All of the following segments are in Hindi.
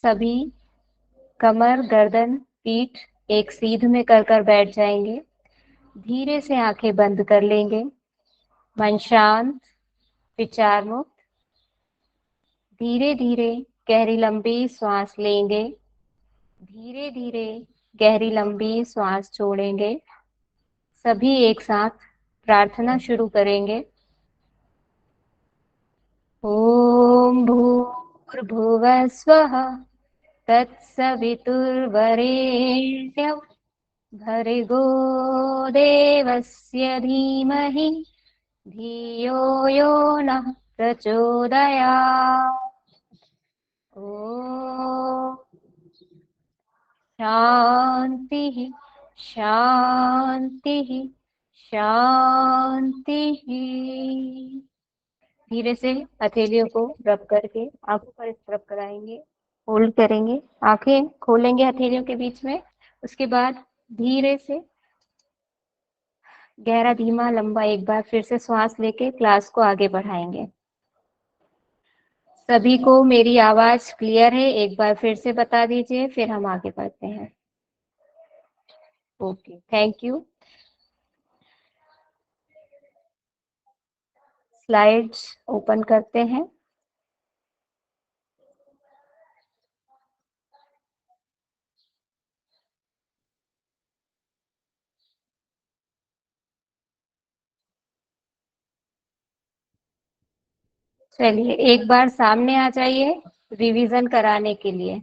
सभी कमर, गर्दन, पीठ एक सीध में कर बैठ जाएंगे। धीरे से आंखें बंद कर लेंगे। मन शांत, विचार मुक्त। धीरे धीरे गहरी लंबी सांस लेंगे। धीरे धीरे गहरी लंबी सांस छोड़ेंगे। सभी एक साथ प्रार्थना शुरू करेंगे। ओम भूर्भुवः स्वः तत्सवितुर्वरेण्यं भर्गो देवस्य धीमहि धियो यो नः प्रचोदयात्। ओम शांति शांति शांति। धीरे से हथेलियों को रब करके आंखों पर इस तरफ कराएंगे, होल्ड करेंगे, आंखें खोलेंगे हथेलियों के बीच में। उसके बाद धीरे से गहरा धीमा लंबा एक बार फिर से श्वास लेके क्लास को आगे बढ़ाएंगे। सभी को मेरी आवाज क्लियर है? एक बार फिर से बता दीजिए, फिर हम आगे बढ़ते हैं। Okay, thank you. Slides open करते हैं। चलिए एक बार सामने आ जाइए रिवीजन कराने के लिए।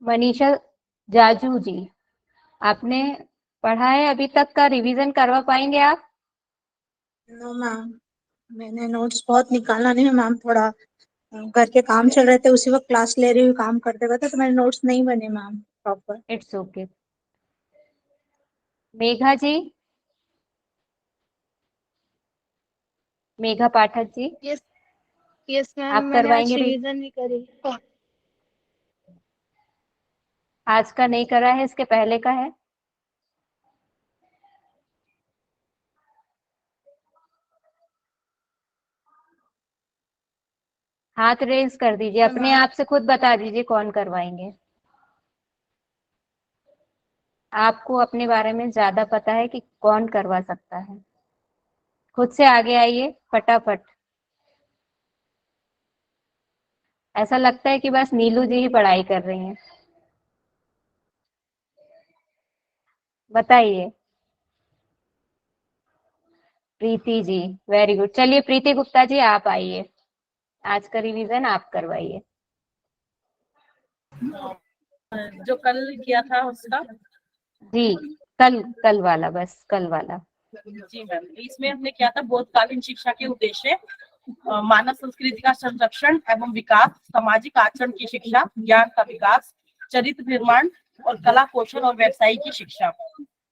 मनीषा जाजू जी, आपने पढ़ा है अभी तक का? रिवीजन करवा पाएंगे आप? नो मैम, मैंने नोट्स बहुत निकाला नहीं है मैम, थोड़ा घर के काम चल रहे थे, उसी वक्त क्लास ले रही हुई काम करते करते, तो मेरे नोट्स नहीं बने ma'am proper. It's okay. Megha ji, Megha Pathak ji, yes yes ma'am, आप मैंने आज करवाएंगे? रिवीजन भी करी। आज का नहीं करा है, इसके पहले का है? हाथ रेज कर दीजिए, अपने आप से खुद बता दीजिए कौन करवाएंगे। आपको अपने बारे में ज्यादा पता है कि कौन करवा सकता है। खुद से आगे आइए फटाफट। ऐसा लगता है कि बस नीलू जी ही पढ़ाई कर रही हैं। बताइए। Preeti ji, very good. चलिए प्रीति गुप्ता जी, आप आइए, आज का रिवीजन आप करवाइए। जो कल किया था उसका? जी, कल वाला, बस कल वाला। जी मैम, इसमें हमने किया था बोधकालीन शिक्षा के उद्देश्य, मानव संस्कृति का संरक्षण एवं विकास, सामाजिक आचरण की शिक्षा, ज्ञान का विकास, चरित्र निर्माण और कला कौशल और व्यवसाय की शिक्षा,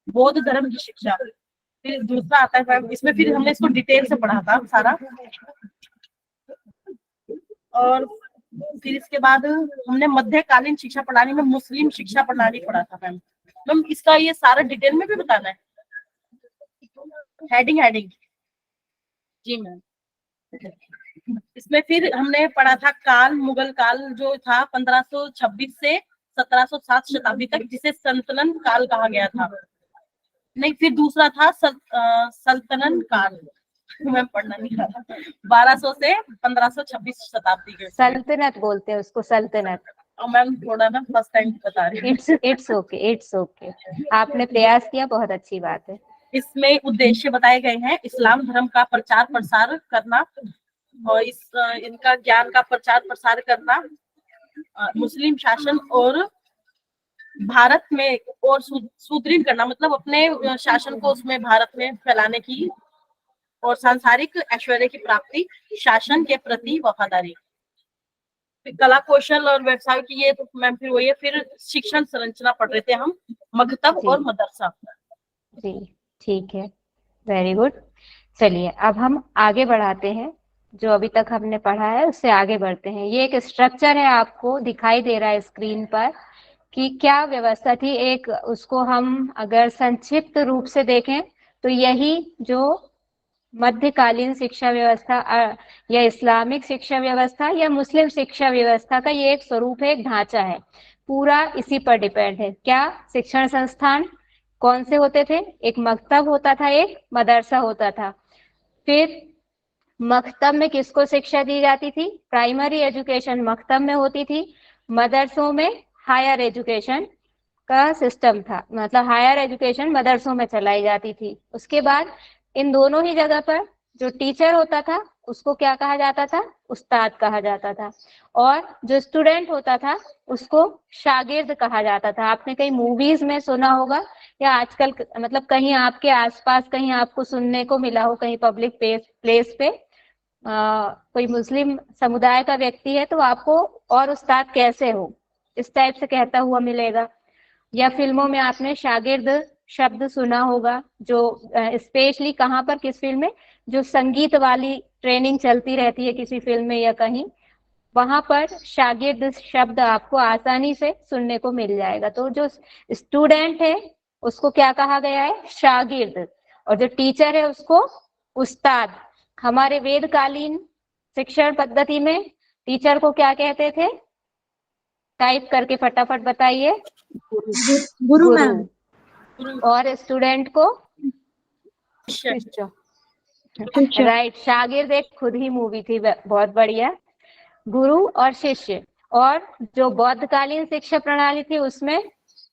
बौद्ध धर्म की शिक्षा। फिर दूसरा आता है मैम, इसमें फिर हमने इसको डिटेल से पढ़ा था सारा। और फिर इसके बाद हमने मध्यकालीन शिक्षा प्रणाली में मुस्लिम शिक्षा प्रणाली पढ़ा था मैम। मैम इसका ये सारा डिटेल में भी बताना है? हेडिंग जी मैम। इसमें फिर हमने पढ़ा था काल, मुगल काल जो था 1526 से 1707 शताब्दी तक, जिसे संतलन काल कहा गया था। नहीं, फिर दूसरा था सल्तनत काल, मैं पढ़ना नहीं रहा, 1200 से 1526 शताब्दी के। सल्तनत बोलते हैं उसको, सल्तनत। मैम थोड़ा ना फर्स्ट टाइम बता रही हूँ। It's okay. आपने प्रयास किया, बहुत अच्छी बात है। इसमें उद्देश्य बताए गए हैं इस्लाम धर्म का प्रचार प्रसार करना, और इनका ज्ञान का प्रचार प्रसार करना, मुस्लिम शासन और भारत में और सुदृढ़ करना, मतलब अपने शासन को उसमें भारत में फैलाने की, और सांसारिक ऐश्वर्य की प्राप्ति, शासन के प्रति वफादारी। कला कौशल और व्यवसाय की ये तो मैम फिर वही है। फिर शिक्षण संरचना पढ़ रहे थे हम, मकतब और मदरसा। जी ठीक है, वेरी गुड। चलिए अब हम आगे बढ़ाते हैं, जो अभी तक हमने पढ़ा है उससे आगे बढ़ते हैं। ये एक स्ट्रक्चर है, आपको दिखाई दे रहा है स्क्रीन पर। कि क्या व्यवस्था थी। एक उसको हम अगर संक्षिप्त रूप से देखें तो यही जो मध्यकालीन शिक्षा व्यवस्था या इस्लामिक शिक्षा व्यवस्था या मुस्लिम शिक्षा व्यवस्था का ये एक स्वरूप है, एक ढांचा है, पूरा इसी पर डिपेंड है। क्या शिक्षण संस्थान कौन से होते थे? एक मकतब होता था, एक मदरसा होता था। फिर मकतब में किसको शिक्षा दी जाती थी? प्राइमरी एजुकेशन मकतब में होती थी, मदरसों में हायर एजुकेशन का सिस्टम था, मतलब हायर एजुकेशन मदरसों में चलाई जाती थी। उसके बाद इन दोनों ही जगह पर जो टीचर होता था उसको क्या कहा जाता था? उस्ताद कहा जाता था। और जो स्टूडेंट होता था उसको शागिर्द कहा जाता था। आपने कई मूवीज में सुना होगा या आजकल मतलब कहीं आपके आसपास कहीं आपको सुनने को मिला हो, कहीं पब्लिक प्लेस पे कोई मुस्लिम समुदाय का व्यक्ति है तो आपको और उस्ताद कैसे हो, इस टाइप से कहता हुआ मिलेगा। या फिल्मों में आपने शागिर्द शब्द सुना होगा, जो स्पेशली कहाँ पर, किस फिल्म में? जो संगीत वाली ट्रेनिंग चलती रहती है किसी फिल्म में या कहीं, वहां पर शागिर्द शब्द आपको आसानी से सुनने को मिल जाएगा। तो जो स्टूडेंट है उसको क्या कहा गया है? शागिर्द। और जो टीचर है उसको उस्ताद। हमारे वेदकालीन शिक्षण पद्धति में टीचर को क्या कहते थे? टाइप करके फटाफट बताइए। गुरु मैम। गुरु। और स्टूडेंट को? शिष्य। राइट, शागिर्द एक खुद ही मूवी थी, बहुत बढ़िया। गुरु और शिष्य। और जो बौद्धकालीन शिक्षा प्रणाली थी उसमें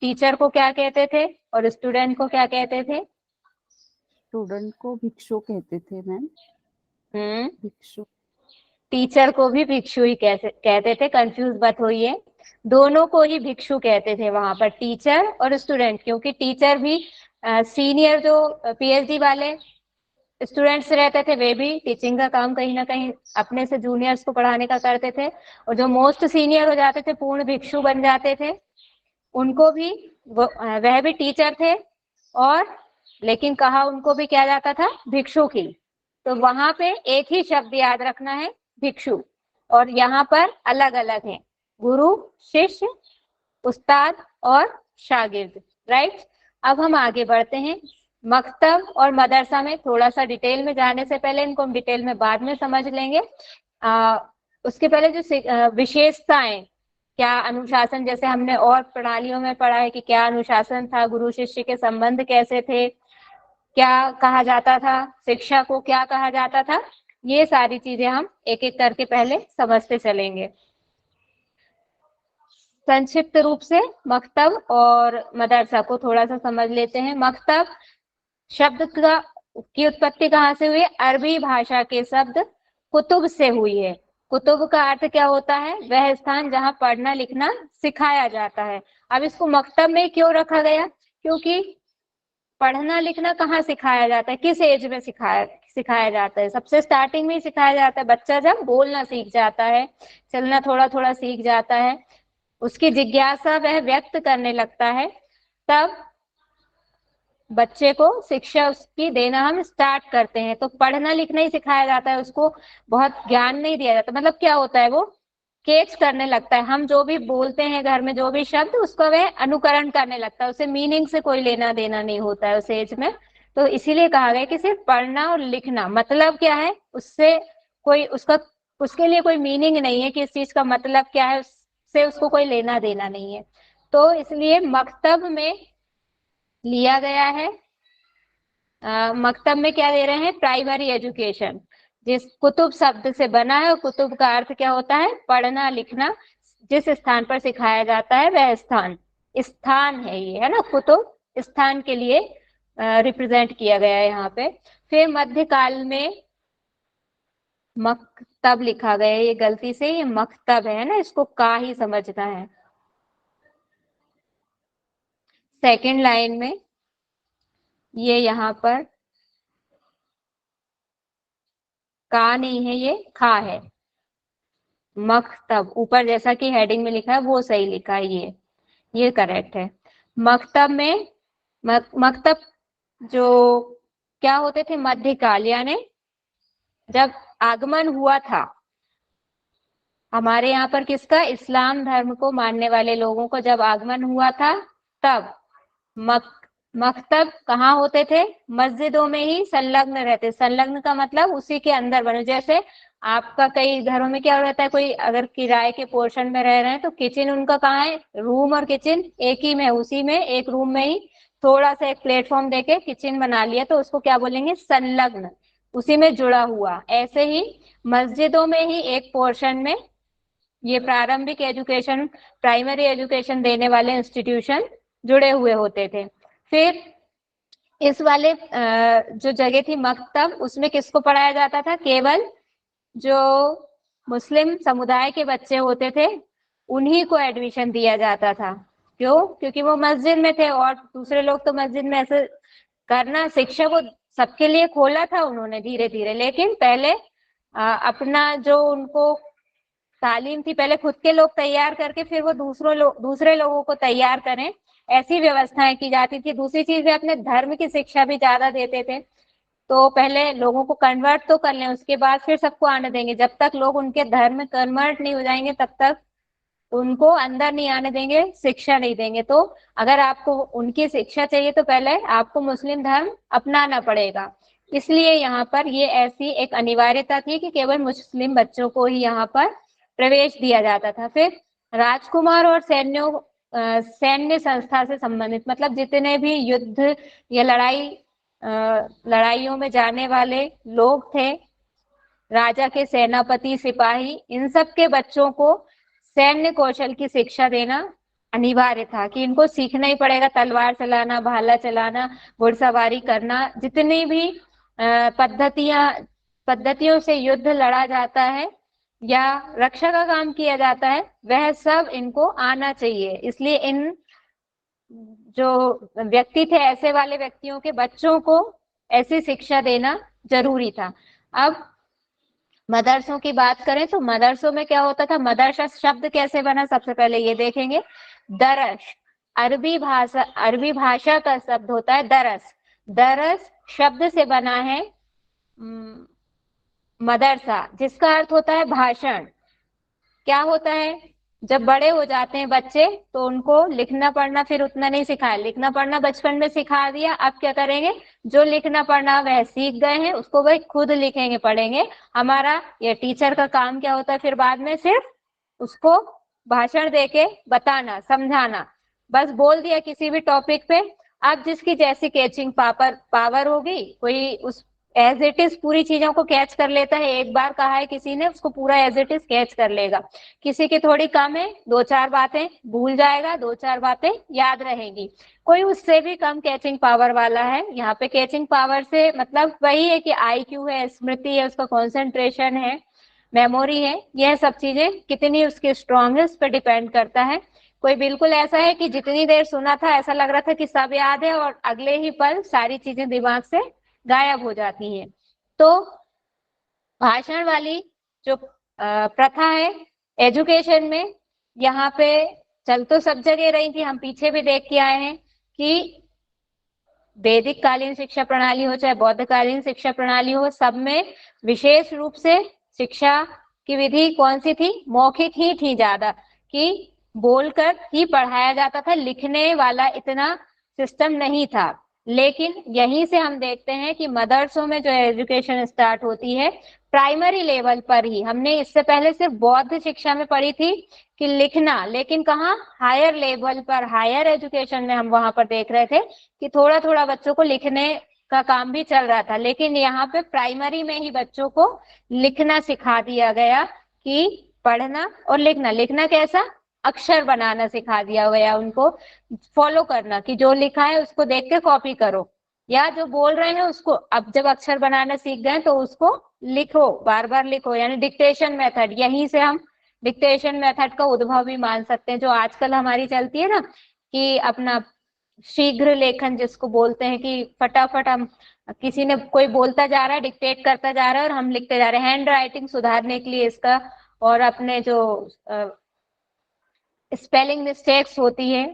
टीचर को क्या कहते थे और स्टूडेंट को क्या कहते थे? स्टूडेंट को भिक्षु कहते थे मैम। भिक्षु। टीचर को भी भिक्षु ही कहते थे, कंफ्यूज मत होइए। दोनों को ही भिक्षु कहते थे वहां पर, टीचर और स्टूडेंट, क्योंकि टीचर भी सीनियर जो पीएचडी वाले स्टूडेंट्स रहते थे वे भी टीचिंग का काम कहीं ना कहीं अपने से जूनियर्स को पढ़ाने का करते थे। और जो मोस्ट सीनियर हो जाते थे, पूर्ण भिक्षु बन जाते थे, उनको भी वह भी टीचर थे, और लेकिन कहा उनको भी क्या जाता था? भिक्षु की। तो वहां पे एक ही शब्द याद रखना है, भिक्षु। और यहाँ पर अलग अलग है, गुरु, शिष्य, उस्ताद और शागिर्द। राइट, अब हम आगे बढ़ते हैं। मकतब और मदरसा में थोड़ा सा डिटेल में जाने से पहले, इनको हम डिटेल में बाद में समझ लेंगे। उसके पहले जो विशेषताएं, क्या अनुशासन, जैसे हमने और प्रणालियों में पढ़ा है कि क्या अनुशासन था, गुरु शिष्य के संबंध कैसे थे, क्या कहा जाता था, शिक्षा को क्या कहा जाता था, ये सारी चीजें हम एक एक करके पहले समझते चलेंगे। संक्षिप्त रूप से मकतब और मदरसा को थोड़ा सा समझ लेते हैं। मकतब शब्द की उत्पत्ति कहाँ से हुई है? अरबी भाषा के शब्द कुतुब से हुई है। कुतुब का अर्थ क्या होता है? वह स्थान जहाँ पढ़ना लिखना सिखाया जाता है। अब इसको मकतब में क्यों रखा गया? क्योंकि पढ़ना लिखना कहाँ सिखाया जाता है, किस एज में सिखाया जाता है? सबसे स्टार्टिंग में ही सिखाया जाता है। बच्चा जब बोलना सीख जाता है, चलना थोड़ा थोड़ा सीख जाता है, उसकी जिज्ञासा वह व्यक्त करने लगता है, तब बच्चे को शिक्षा उसकी देना हम स्टार्ट करते हैं। तो पढ़ना लिखना ही सिखाया जाता है, उसको बहुत ज्ञान नहीं दिया जाता। मतलब क्या होता है, वो कैच करने लगता है। हम जो भी बोलते हैं घर में, जो भी शब्द, उसका वह अनुकरण करने लगता है, उसे मीनिंग से कोई लेना देना नहीं होता है उस एज में। तो इसीलिए कहा गया कि सिर्फ पढ़ना और लिखना, मतलब क्या है, उससे कोई उसके लिए कोई मीनिंग नहीं है कि इस चीज का मतलब क्या है, उससे उसको कोई लेना देना नहीं है। तो इसलिए मकतब में लिया गया है। मकतब में क्या दे रहे हैं? प्राइमरी एजुकेशन, जिस कुतुब शब्द से बना है, और कुतुब का अर्थ क्या होता है? पढ़ना लिखना। जिस स्थान पर सिखाया जाता है वह स्थान है ये, है ना। कुतुब स्थान के लिए रिप्रेजेंट किया गया है यहाँ पे। फिर मध्यकाल में मकतब लिखा गया है, ये गलती से, ये मकतब है ना, इसको का ही समझना है। सेकंड लाइन में ये यहाँ पर का नहीं है, ये खा है। मकतब ऊपर जैसा कि हेडिंग में लिखा है वो सही लिखा है, ये करेक्ट है। मकतब में मकतब जो क्या होते थे? मध्यकाल, यानी जब आगमन हुआ था, हमारे यहाँ पर किसका? इस्लाम धर्म को मानने वाले लोगों को जब आगमन हुआ था तब मकतब कहाँ होते थे? मस्जिदों में ही संलग्न रहते। संलग्न का मतलब उसी के अंदर बने। जैसे आपका कई घरों में क्या रहता है, कोई अगर किराए के पोर्शन में रह रहे हैं तो किचन उनका कहाँ है? रूम और किचन एक ही में, उसी में एक रूम में ही थोड़ा सा एक प्लेटफॉर्म देके किचन बना लिया, तो उसको क्या बोलेंगे? संलग्न, उसी में जुड़ा हुआ। ऐसे ही मस्जिदों में ही एक पोर्शन में ये प्रारंभिक एजुकेशन, प्राइमरी एजुकेशन देने वाले इंस्टीट्यूशन जुड़े हुए होते थे। फिर इस वाले जो जगह थी मकतब, उसमें किसको पढ़ाया जाता था? केवल जो मुस्लिम समुदाय के बच्चे होते थे उन्हीं को एडमिशन दिया जाता था। क्यों? क्योंकि वो मस्जिद में थे और दूसरे लोग तो मस्जिद में ऐसे करना, शिक्षा को सबके लिए खोला था उन्होंने धीरे धीरे, लेकिन पहले अपना जो उनको तालीम थी पहले खुद के लोग तैयार करके फिर वो दूसरे लोगों को तैयार करें, ऐसी व्यवस्थाएं की जाती थी। दूसरी चीज वे अपने धर्म की शिक्षा भी ज्यादा देते थे। तो पहले लोगों को कन्वर्ट तो कर लें, उसके बाद फिर सबको आने देंगे। जब तक लोग उनके धर्म में कन्वर्ट नहीं हो जाएंगे तब तक उनको अंदर नहीं आने देंगे, शिक्षा नहीं देंगे। तो अगर आपको उनकी शिक्षा चाहिए तो पहले आपको मुस्लिम धर्म अपनाना पड़ेगा। इसलिए यहाँ पर ये ऐसी एक अनिवार्यता थी कि केवल मुस्लिम बच्चों को ही यहाँ पर प्रवेश दिया जाता था। फिर राजकुमार और सैन्य संस्था से संबंधित, मतलब जितने भी युद्ध या लड़ाइयों में जाने वाले लोग थे, राजा के सेनापति, सिपाही, इन सब के बच्चों को सैन्य कौशल की शिक्षा देना अनिवार्य था कि इनको सीखना ही पड़ेगा। तलवार चलाना, भाला चलाना, घुड़सवारी करना, जितनी भी पद्धतियों से युद्ध लड़ा जाता है या रक्षा का काम किया जाता है, वह सब इनको आना चाहिए। इसलिए इन जो व्यक्ति थे, ऐसे वाले व्यक्तियों के बच्चों को ऐसी शिक्षा देना जरूरी था। अब मदरसों की बात करें तो मदरसों में क्या होता था? मदरसा शब्द कैसे बना, सबसे पहले ये देखेंगे। दरस, अरबी भाषा का शब्द होता है दरस। दरस शब्द से बना है मदरसा, जिसका अर्थ होता है भाषण। क्या होता है? जब बड़े हो जाते हैं बच्चे तो उनको लिखना पढ़ना फिर उतना नहीं सिखाया। लिखना पढ़ना बचपन में सिखा दिया, अब क्या करेंगे? जो लिखना पढ़ना वह सीख गए हैं उसको वह खुद लिखेंगे, पढ़ेंगे। हमारा ये टीचर का काम क्या होता है फिर बाद में? सिर्फ उसको भाषण देके बताना, समझाना। बस बोल दिया किसी भी टॉपिक पे, अब जिसकी जैसी कैचिंग पावर होगी, कोई उस एज इट इज पूरी चीजों को कैच कर लेता है। एक बार कहा है किसी ने, उसको पूरा एज इट इज कैच कर लेगा। किसी की थोड़ी कम है, दो चार बातें भूल जाएगा, दो चार बातें याद रहेंगी। कोई उससे भी कम कैचिंग पावर वाला है। यहाँ पे कैचिंग पावर से मतलब वही है कि आईक्यू है, स्मृति है, उसका कॉन्सेंट्रेशन है, मेमोरी है, यह सब चीजें कितनी उसकी स्ट्रांग है उस पर डिपेंड करता है। कोई बिल्कुल ऐसा है कि जितनी देर सुना था ऐसा लग रहा था कि सब याद है और अगले ही पल सारी चीजें दिमाग से गायब हो जाती हैं। तो भाषण वाली जो प्रथा है एजुकेशन में, यहाँ पे चल तो सब जगह रही थी, हम पीछे भी देख के आए हैं कि वैदिक कालीन शिक्षा प्रणाली हो चाहे बौद्ध कालीन शिक्षा प्रणाली हो, सब में विशेष रूप से शिक्षा की विधि कौन सी थी? मौखिक ही थी ज्यादा, कि बोलकर ही पढ़ाया जाता था, लिखने वाला इतना सिस्टम नहीं था। लेकिन यहीं से हम देखते हैं कि मदरसों में जो एजुकेशन स्टार्ट होती है प्राइमरी लेवल पर ही। हमने इससे पहले सिर्फ बौद्ध शिक्षा में पढ़ी थी कि लिखना, लेकिन कहाँ? हायर लेवल पर, हायर एजुकेशन में हम वहां पर देख रहे थे कि थोड़ा थोड़ा बच्चों को लिखने का काम भी चल रहा था। लेकिन यहाँ पे प्राइमरी में ही बच्चों को लिखना सिखा दिया गया कि पढ़ना और लिखना। लिखना कैसा? अक्षर बनाना सिखा दिया गया उनको, फॉलो करना कि जो लिखा है उसको देख के कॉपी करो, या जो बोल रहे हैं उसको, अब जब अक्षर बनाना सीख गए तो उसको लिखो, बार बार लिखो, यानी डिक्टेशन मेथड। यहीं से हम डिक्टेशन मेथड का उद्भव भी मान सकते हैं, जो आजकल हमारी चलती है ना कि अपना शीघ्र लेखन जिसको बोलते हैं, कि फटाफट हम, किसी ने कोई बोलता जा रहा है, डिक्टेट करता जा रहा है और हम लिखते जा रहे हैं। हैंड राइटिंग सुधारने के लिए इसका, और अपने जो स्पेलिंग मिस्टेक्स होती है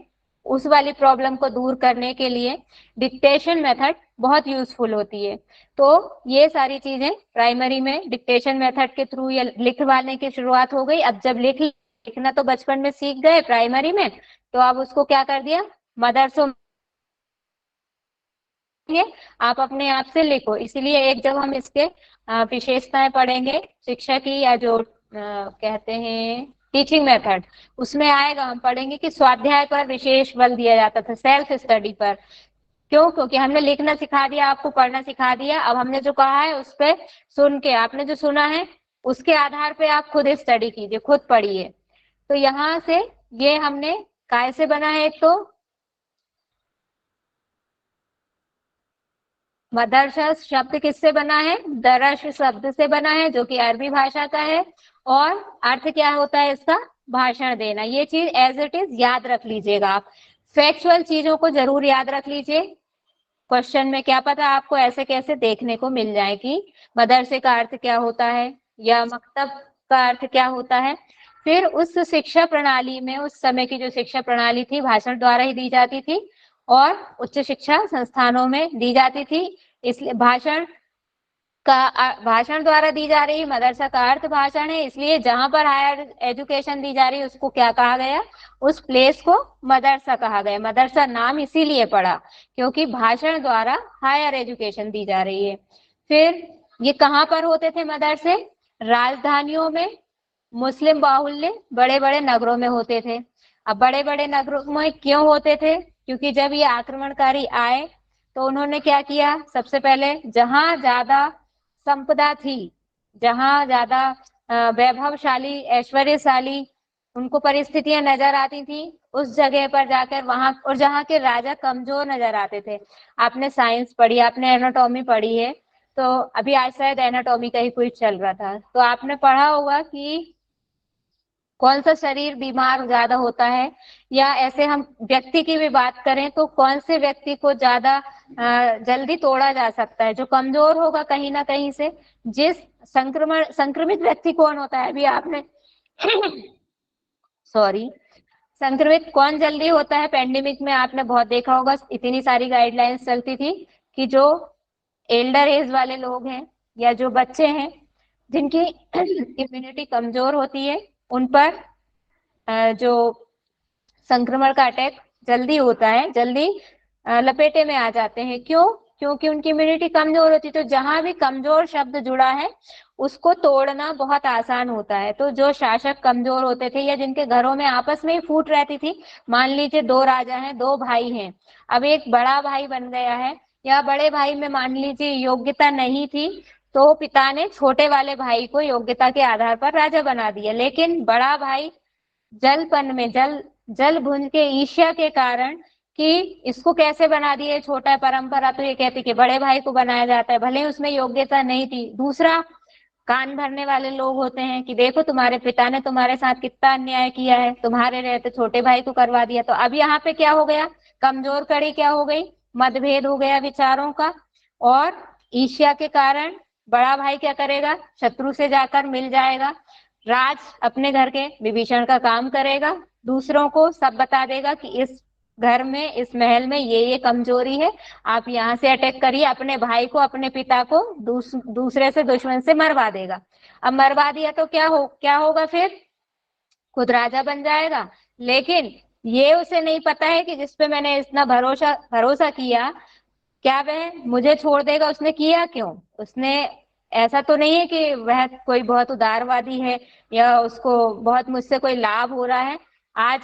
उस वाली प्रॉब्लम को दूर करने के लिए डिक्टेशन मेथड बहुत यूजफुल होती है। तो ये सारी चीजें प्राइमरी में डिक्टेशन मेथड के थ्रू या लिखवाने की शुरुआत हो गई। अब जब लिखना तो बचपन में सीख गए प्राइमरी में, तो अब उसको क्या कर दिया, मदरसों आप अपने आप से लिखो। इसलिए एक जब हम इसके विशेषताएं पढ़ेंगे शिक्षा की, या जो कहते हैं टीचिंग मेथड, उसमें आएगा, हम पढ़ेंगे कि स्वाध्याय पर विशेष बल दिया जाता था, सेल्फ स्टडी पर। क्यों? क्योंकि हमने लिखना सिखा दिया, आपको पढ़ना सिखा दिया। अब हमने जो कहा है उस पे सुन के, आपने जो सुना है उसके आधार पे आप खुद स्टडी कीजिए, खुद पढ़िए। तो यहाँ से ये हमने काय से बना है, तो मदरसा शब्द किससे बना है, दरश शब्द से बना है, जो कि अरबी भाषा का है। और अर्थ क्या होता है इसका, भाषण देना। ये चीज एज इट इज याद रख लीजिएगा आप। फैक्चुअल चीजों को जरूर याद रख लीजिए। क्वेश्चन में क्या पता आपको ऐसे कैसे देखने को मिल जाए कि मदरसे का अर्थ क्या होता है या मकतब का अर्थ क्या होता है। फिर उस शिक्षा प्रणाली में, उस समय की जो शिक्षा प्रणाली थी भाषण द्वारा ही दी जाती थी और उच्च शिक्षा संस्थानों में दी जाती थी। इसलिए भाषण द्वारा दी जा रही, मदरसा का अर्थ भाषण है, इसलिए जहां पर हायर एजुकेशन दी जा रही है उसको क्या कहा गया, उस प्लेस को मदरसा कहा गया। मदरसा नाम इसीलिए पड़ा क्योंकि भाषण द्वारा हायर एजुकेशन दी जा रही है। फिर ये कहाँ पर होते थे मदरसे, राजधानियों में, मुस्लिम बाहुल्य बड़े बड़े नगरों में होते थे। अब बड़े बड़े नगरों में क्यों होते थे, क्योंकि जब ये आक्रमणकारी आए तो उन्होंने क्या किया, सबसे पहले जहां ज्यादा संपदा थी, जहां ज्यादा वैभवशाली ऐश्वर्यशाली उनको परिस्थितियां नजर आती थी, उस जगह पर जाकर वहां, और जहां के राजा कमजोर नजर आते थे। आपने साइंस पढ़ी, आपने एनाटॉमी पढ़ी है, तो अभी आज शायद एनाटॉमी का ही क्विज चल रहा था, तो आपने पढ़ा होगा कि कौन सा शरीर बीमार ज्यादा होता है, या ऐसे हम व्यक्ति की भी बात करें तो कौन से व्यक्ति को ज्यादा जल्दी तोड़ा जा सकता है, जो कमजोर होगा कहीं ना कहीं से। जिस संक्रमित व्यक्ति कौन होता है, अभी आपने सॉरी, संक्रमित कौन जल्दी होता है, पेंडेमिक में आपने बहुत देखा होगा, इतनी सारी गाइडलाइंस चलती थी कि जो एल्डर एज वाले लोग हैं या जो बच्चे हैं जिनकी इम्यूनिटी कमजोर होती है, उन पर जो संक्रमण का अटैक जल्दी होता है, जल्दी लपेटे में आ जाते हैं। क्यों? क्योंकि उनकी इम्यूनिटी कमजोर होती है। तो जहां भी कमजोर शब्द जुड़ा है उसको तोड़ना बहुत आसान होता है। तो जो शासक कमजोर होते थे या जिनके घरों में आपस में ही फूट रहती थी, मान लीजिए 2 राजा हैं, 2 भाई हैं, अब एक बड़ा भाई बन गया है, या बड़े भाई में मान लीजिए योग्यता नहीं थी, तो पिता ने छोटे वाले भाई को योग्यता के आधार पर राजा बना दिया। लेकिन बड़ा भाई जलपन में, जल भुंज के ईर्ष्या के कारण कि इसको कैसे बना दिए, छोटा है, परंपरा तो ये कहती कि बड़े भाई को बनाया जाता है, भले उसमें योग्यता नहीं थी। दूसरा, कान भरने वाले लोग होते हैं कि देखो तुम्हारे पिता ने तुम्हारे साथ कितना अन्याय किया है, तुम्हारे रहते छोटे भाई को करवा दिया। तो अब यहाँ पे क्या हो गया, कमजोर कड़ी क्या हो गई, मतभेद हो गया विचारों का, और ईर्ष्या के कारण बड़ा भाई क्या करेगा, शत्रु से जाकर मिल जाएगा, राज अपने घर के विभीषण का काम करेगा, दूसरों को सब बता देगा कि इस घर में, इस महल में ये कमजोरी है, आप यहाँ से अटैक करिए। अपने भाई को, अपने पिता को दूसरे से, दुश्मन से मरवा देगा। अब मरवा दिया तो क्या होगा, फिर खुद राजा बन जाएगा। लेकिन ये उसे नहीं पता है कि जिसपे मैंने इतना भरोसा किया, क्या वह मुझे छोड़ देगा। उसने किया क्यों, उसने, ऐसा तो नहीं है कि वह कोई बहुत उदारवादी है या उसको बहुत मुझसे कोई लाभ हो रहा है। आज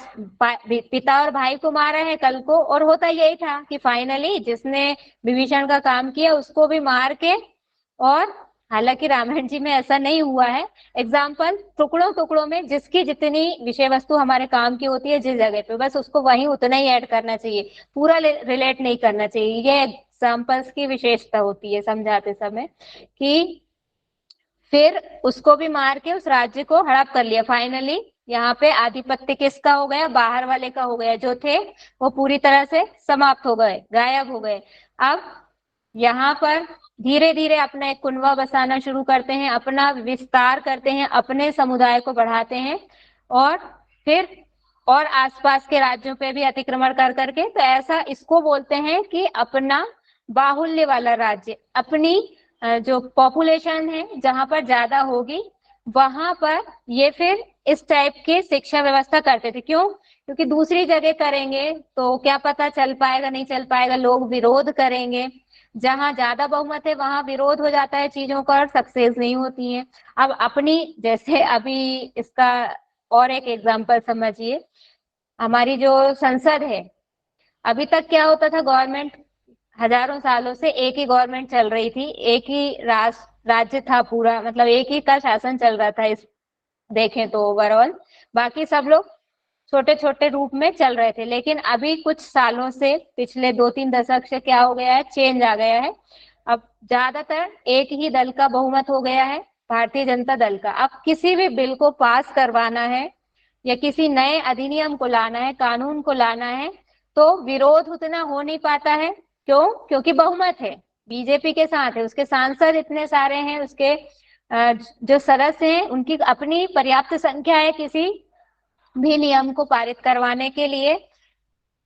पिता और भाई को मारा है, कल को और होता यही था कि फाइनली जिसने विभीषण का काम किया उसको भी मार के, और हालांकि रामायण जी में ऐसा नहीं हुआ है, एग्जाम्पल टुकड़ों टुकड़ों में जिसकी जितनी विषय वस्तु हमारे काम की होती है जिस जगह पे, बस उसको वहीं उतना ही ऐड करना चाहिए, पूरा रिलेट नहीं करना चाहिए। ये एग्जाम्पल्स की विशेषता होती है समझाते समय। कि फिर उसको भी मार के उस राज्य को हड़प कर लिया। फाइनली यहाँ पे आधिपत्य किसका हो गया, बाहर वाले का हो गया। जो थे वो पूरी तरह से समाप्त हो गए, गायब हो गए। अब यहाँ पर धीरे धीरे अपना एक कुनबा बसाना शुरू करते हैं, अपना विस्तार करते हैं, अपने समुदाय को बढ़ाते हैं, और फिर और आसपास के राज्यों पे भी अतिक्रमण कर करके। तो ऐसा इसको बोलते हैं कि अपना बाहुल्य वाला राज्य, अपनी जो पॉपुलेशन है जहां पर ज्यादा होगी वहां पर ये फिर इस टाइप की शिक्षा व्यवस्था करते थे। क्यों? क्योंकि दूसरी जगह करेंगे तो क्या पता चल पाएगा नहीं चल पाएगा, लोग विरोध करेंगे। जहां ज्यादा बहुमत है वहां विरोध हो जाता है चीजों का और सक्सेस नहीं होती है। अब अपनी जैसे अभी इसका और एक एग्जांपल समझिए, हमारी जो संसद है, अभी तक क्या होता था, गवर्नमेंट हजारों सालों से एक ही गवर्नमेंट चल रही थी, एक ही राज्य था पूरा, मतलब एक ही का शासन चल रहा था इस देखें तो ओवरऑल। बाकी सब लोग छोटे छोटे रूप में चल रहे थे। लेकिन अभी कुछ सालों से, पिछले 2-3 दशक से क्या हो गया है, चेंज आ गया है। अब ज्यादातर एक ही दल का बहुमत हो गया है, भारतीय जनता दल का। अब किसी भी बिल को पास करवाना है या किसी नए अधिनियम को लाना है, कानून को लाना है, तो विरोध उतना हो नहीं पाता है। क्यों? क्योंकि बहुमत है, बीजेपी के साथ है, उसके सांसद इतने सारे हैं, उसके जो सदस्य हैं उनकी अपनी पर्याप्त संख्या है किसी भी नियम को पारित करवाने के लिए।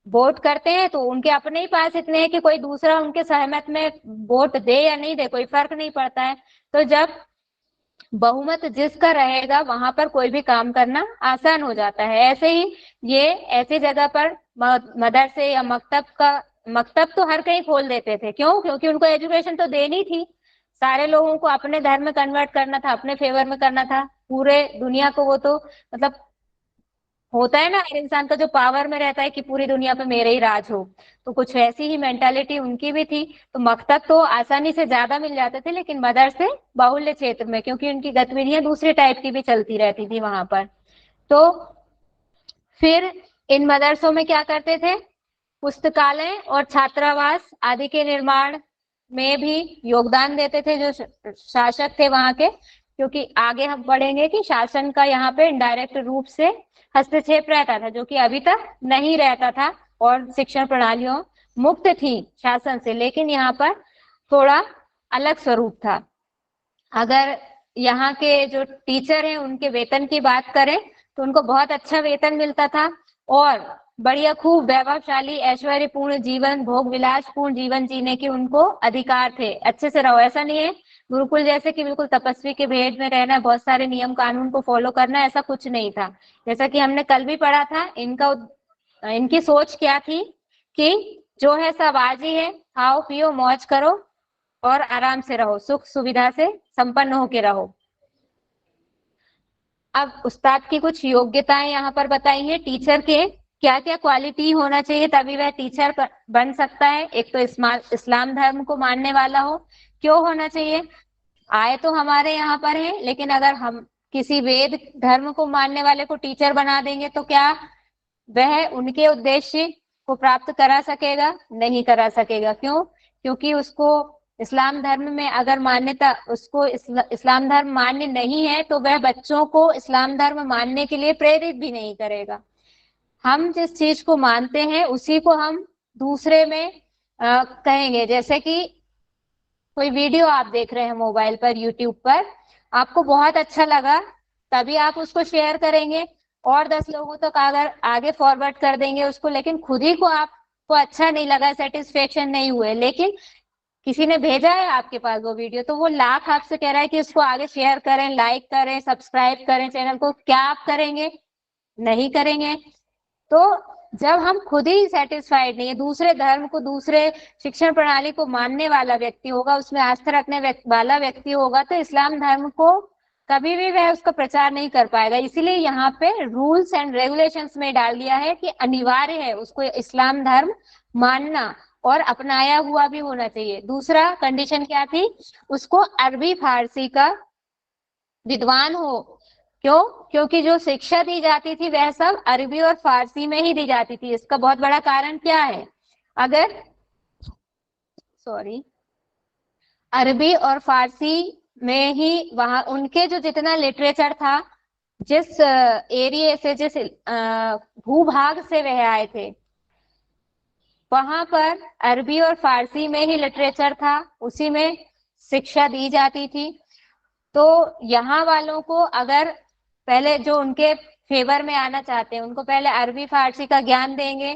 वोट करते हैं तो उनके अपने ही पास इतने हैं कि कोई दूसरा उनके सहमत में वोट दे या नहीं दे कोई फर्क नहीं पड़ता है। तो जब बहुमत जिसका रहेगा वहां पर कोई भी काम करना आसान हो जाता है। ऐसे ही ये ऐसी जगह पर मदरसे या मकतब तो हर कहीं खोल देते थे। क्यों? क्योंकि उनको एजुकेशन तो देनी थी, सारे लोगों को अपने धर्म में कन्वर्ट करना था, अपने फेवर में करना था, पूरे दुनिया को। वो तो मतलब होता है ना हर इंसान का जो पावर में रहता है कि पूरी दुनिया पे मेरे ही राज हो, तो कुछ वैसी ही मेंटालिटी उनकी भी थी। तो मकतब तो आसानी से ज्यादा मिल जाते थे, लेकिन मदरसे बाहुल्य क्षेत्र में, क्योंकि उनकी गतिविधियां दूसरे टाइप की भी चलती रहती थी वहां पर। तो फिर इन मदरसों में क्या करते थे, पुस्तकालय और छात्रावास आदि के निर्माण में भी योगदान देते थे जो शासक थे वहां के। क्योंकि आगे हम पढ़ेंगे कि शासन का यहाँ पे इनडायरेक्ट रूप से हस्तक्षेप रहता था, जो कि अभी तक नहीं रहता था, और शिक्षण प्रणालियों मुक्त थी शासन से। लेकिन यहाँ पर थोड़ा अलग स्वरूप था। अगर यहाँ के जो टीचर हैं उनके वेतन की बात करें तो उनको बहुत अच्छा वेतन मिलता था और बढ़िया खूब वैभवशाली ऐश्वर्यपूर्ण जीवन, भोग विलास पूर्ण जीवन जीने के उनको अधिकार थे। अच्छे से रहो, ऐसा नहीं है गुरुकुल जैसे कि बिल्कुल तपस्वी के भेद में रहना, बहुत सारे नियम कानून को फॉलो करना, ऐसा कुछ नहीं था। जैसा कि हमने कल भी पढ़ा था, इनकी सोच क्या थी कि जो है सब आज ही है, खाओ पियो मौज करो और आराम से रहो, सुख सुविधा से संपन्न होके रहो। अब उस्ताद की कुछ योग्यताएं यहाँ पर बताई हैं, टीचर के क्या क्या क्वालिटी होना चाहिए तभी वह टीचर बन सकता है। एक तो इस्लाम धर्म को मानने वाला हो। क्यों होना चाहिए? आए तो हमारे यहाँ पर है, लेकिन अगर हम किसी वेद धर्म को मानने वाले को टीचर बना देंगे तो क्या वह उनके उद्देश्य को प्राप्त करा सकेगा? नहीं करा सकेगा। क्यों? क्योंकि उसको इस्लाम धर्म में अगर मान्यता, उसको इस्लाम धर्म मान्य नहीं है तो वह बच्चों को इस्लाम धर्म मानने के लिए प्रेरित भी नहीं करेगा। हम जिस चीज को मानते हैं उसी को हम दूसरे में कहेंगे। जैसे कि कोई वीडियो आप देख रहे हैं मोबाइल पर, यूट्यूब पर, आपको बहुत अच्छा लगा तभी आप उसको शेयर करेंगे और 10 लोगों तक अगर आगे फॉरवर्ड कर देंगे उसको, लेकिन खुद ही को आपको अच्छा नहीं लगा, सेटिस्फेक्शन नहीं हुए, लेकिन किसी ने भेजा है आपके पास वो वीडियो, तो वो लाख आपसे कह रहा है कि उसको आगे शेयर करें, लाइक करें, सब्सक्राइब करें चैनल को, क्या आप करेंगे? नहीं करेंगे। तो जब हम खुद ही सेटिस्फाइड नहीं है, दूसरे धर्म को, दूसरे शिक्षण प्रणाली को मानने वाला व्यक्ति होगा, उसमें आस्था रखने वाला व्यक्ति होगा, तो इस्लाम धर्म को कभी भी वह उसका प्रचार नहीं कर पाएगा। इसीलिए यहाँ पे रूल्स एंड रेगुलेशंस में डाल दिया है कि अनिवार्य है उसको इस्लाम धर्म मानना और अपनाया हुआ भी होना चाहिए। दूसरा कंडीशन क्या थी? उसको अरबी फारसी का विद्वान हो। क्यों? क्योंकि जो शिक्षा दी जाती थी वह सब अरबी और फारसी में ही दी जाती थी। इसका बहुत बड़ा कारण क्या है? अगर अरबी और फारसी में ही वहां उनके जो जितना लिटरेचर था, जिस एरिया से, जिस भूभाग से वह आए थे, वहां पर अरबी और फारसी में ही लिटरेचर था, उसी में शिक्षा दी जाती थी। तो यहाँ वालों को अगर पहले जो उनके फेवर में आना चाहते हैं, उनको पहले अरबी फारसी का ज्ञान देंगे,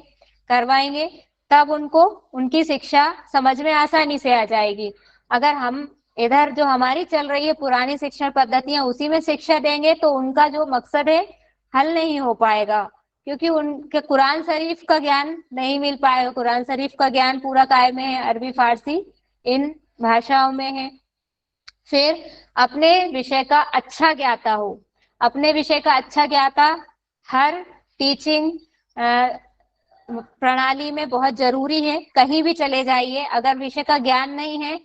करवाएंगे, तब उनको उनकी शिक्षा समझ में आसानी से आ जाएगी। अगर हम इधर जो हमारी चल रही है पुरानी शिक्षण पद्धतियां उसी में शिक्षा देंगे तो उनका जो मकसद है हल नहीं हो पाएगा, क्योंकि उनके कुरान शरीफ का ज्ञान नहीं मिल पाएगा। कुरान शरीफ का ज्ञान पूरा काय में है, अरबी फारसी इन भाषाओं में है। फिर अपने विषय का अच्छा ज्ञाता हो, अपने विषय का अच्छा ज्ञाता हर टीचिंग प्रणाली में बहुत जरूरी है। कहीं भी चले जाइए, अगर विषय का ज्ञान नहीं है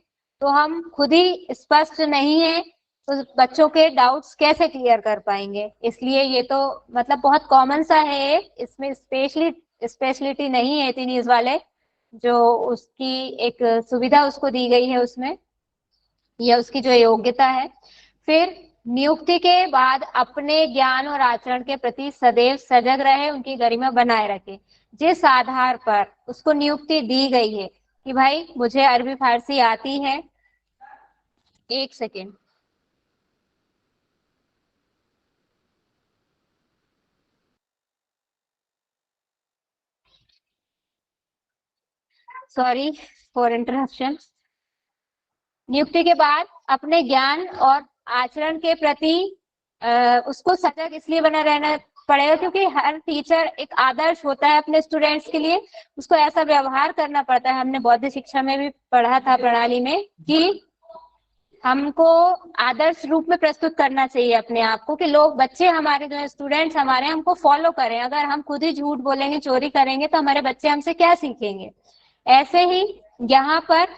तो हम खुद ही स्पष्ट नहीं है तो बच्चों के डाउट्स कैसे क्लियर कर पाएंगे। इसलिए ये तो मतलब बहुत कॉमन सा है, इसमें स्पेशलिटी नहीं है टीनीज वाले, जो उसकी एक सुविधा उसको दी गई है उसमें, या उसकी जो योग्यता है। फिर नियुक्ति के बाद अपने ज्ञान और आचरण के प्रति सदैव सजग रहे, उनकी गरिमा बनाए रखे। जिस आधार पर उसको नियुक्ति दी गई है कि भाई मुझे अरबी फारसी आती है, एक सेकेंड, सॉरी फॉर इंटरप्शन। नियुक्ति के बाद अपने ज्ञान और आचरण के प्रति उसको सजग इसलिए बना रहना पड़ेगा क्योंकि हर टीचर एक आदर्श होता है अपने स्टूडेंट्स के लिए, उसको ऐसा व्यवहार करना पड़ता है। हमने बौद्ध शिक्षा में भी पढ़ा था प्रणाली में कि हमको आदर्श रूप में प्रस्तुत करना चाहिए अपने आप को, कि लोग बच्चे हमारे जो है स्टूडेंट्स हमारे हमको फॉलो करें। अगर हम खुद ही झूठ बोलेंगे, चोरी करेंगे तो हमारे बच्चे हमसे क्या सीखेंगे। ऐसे ही यहाँ पर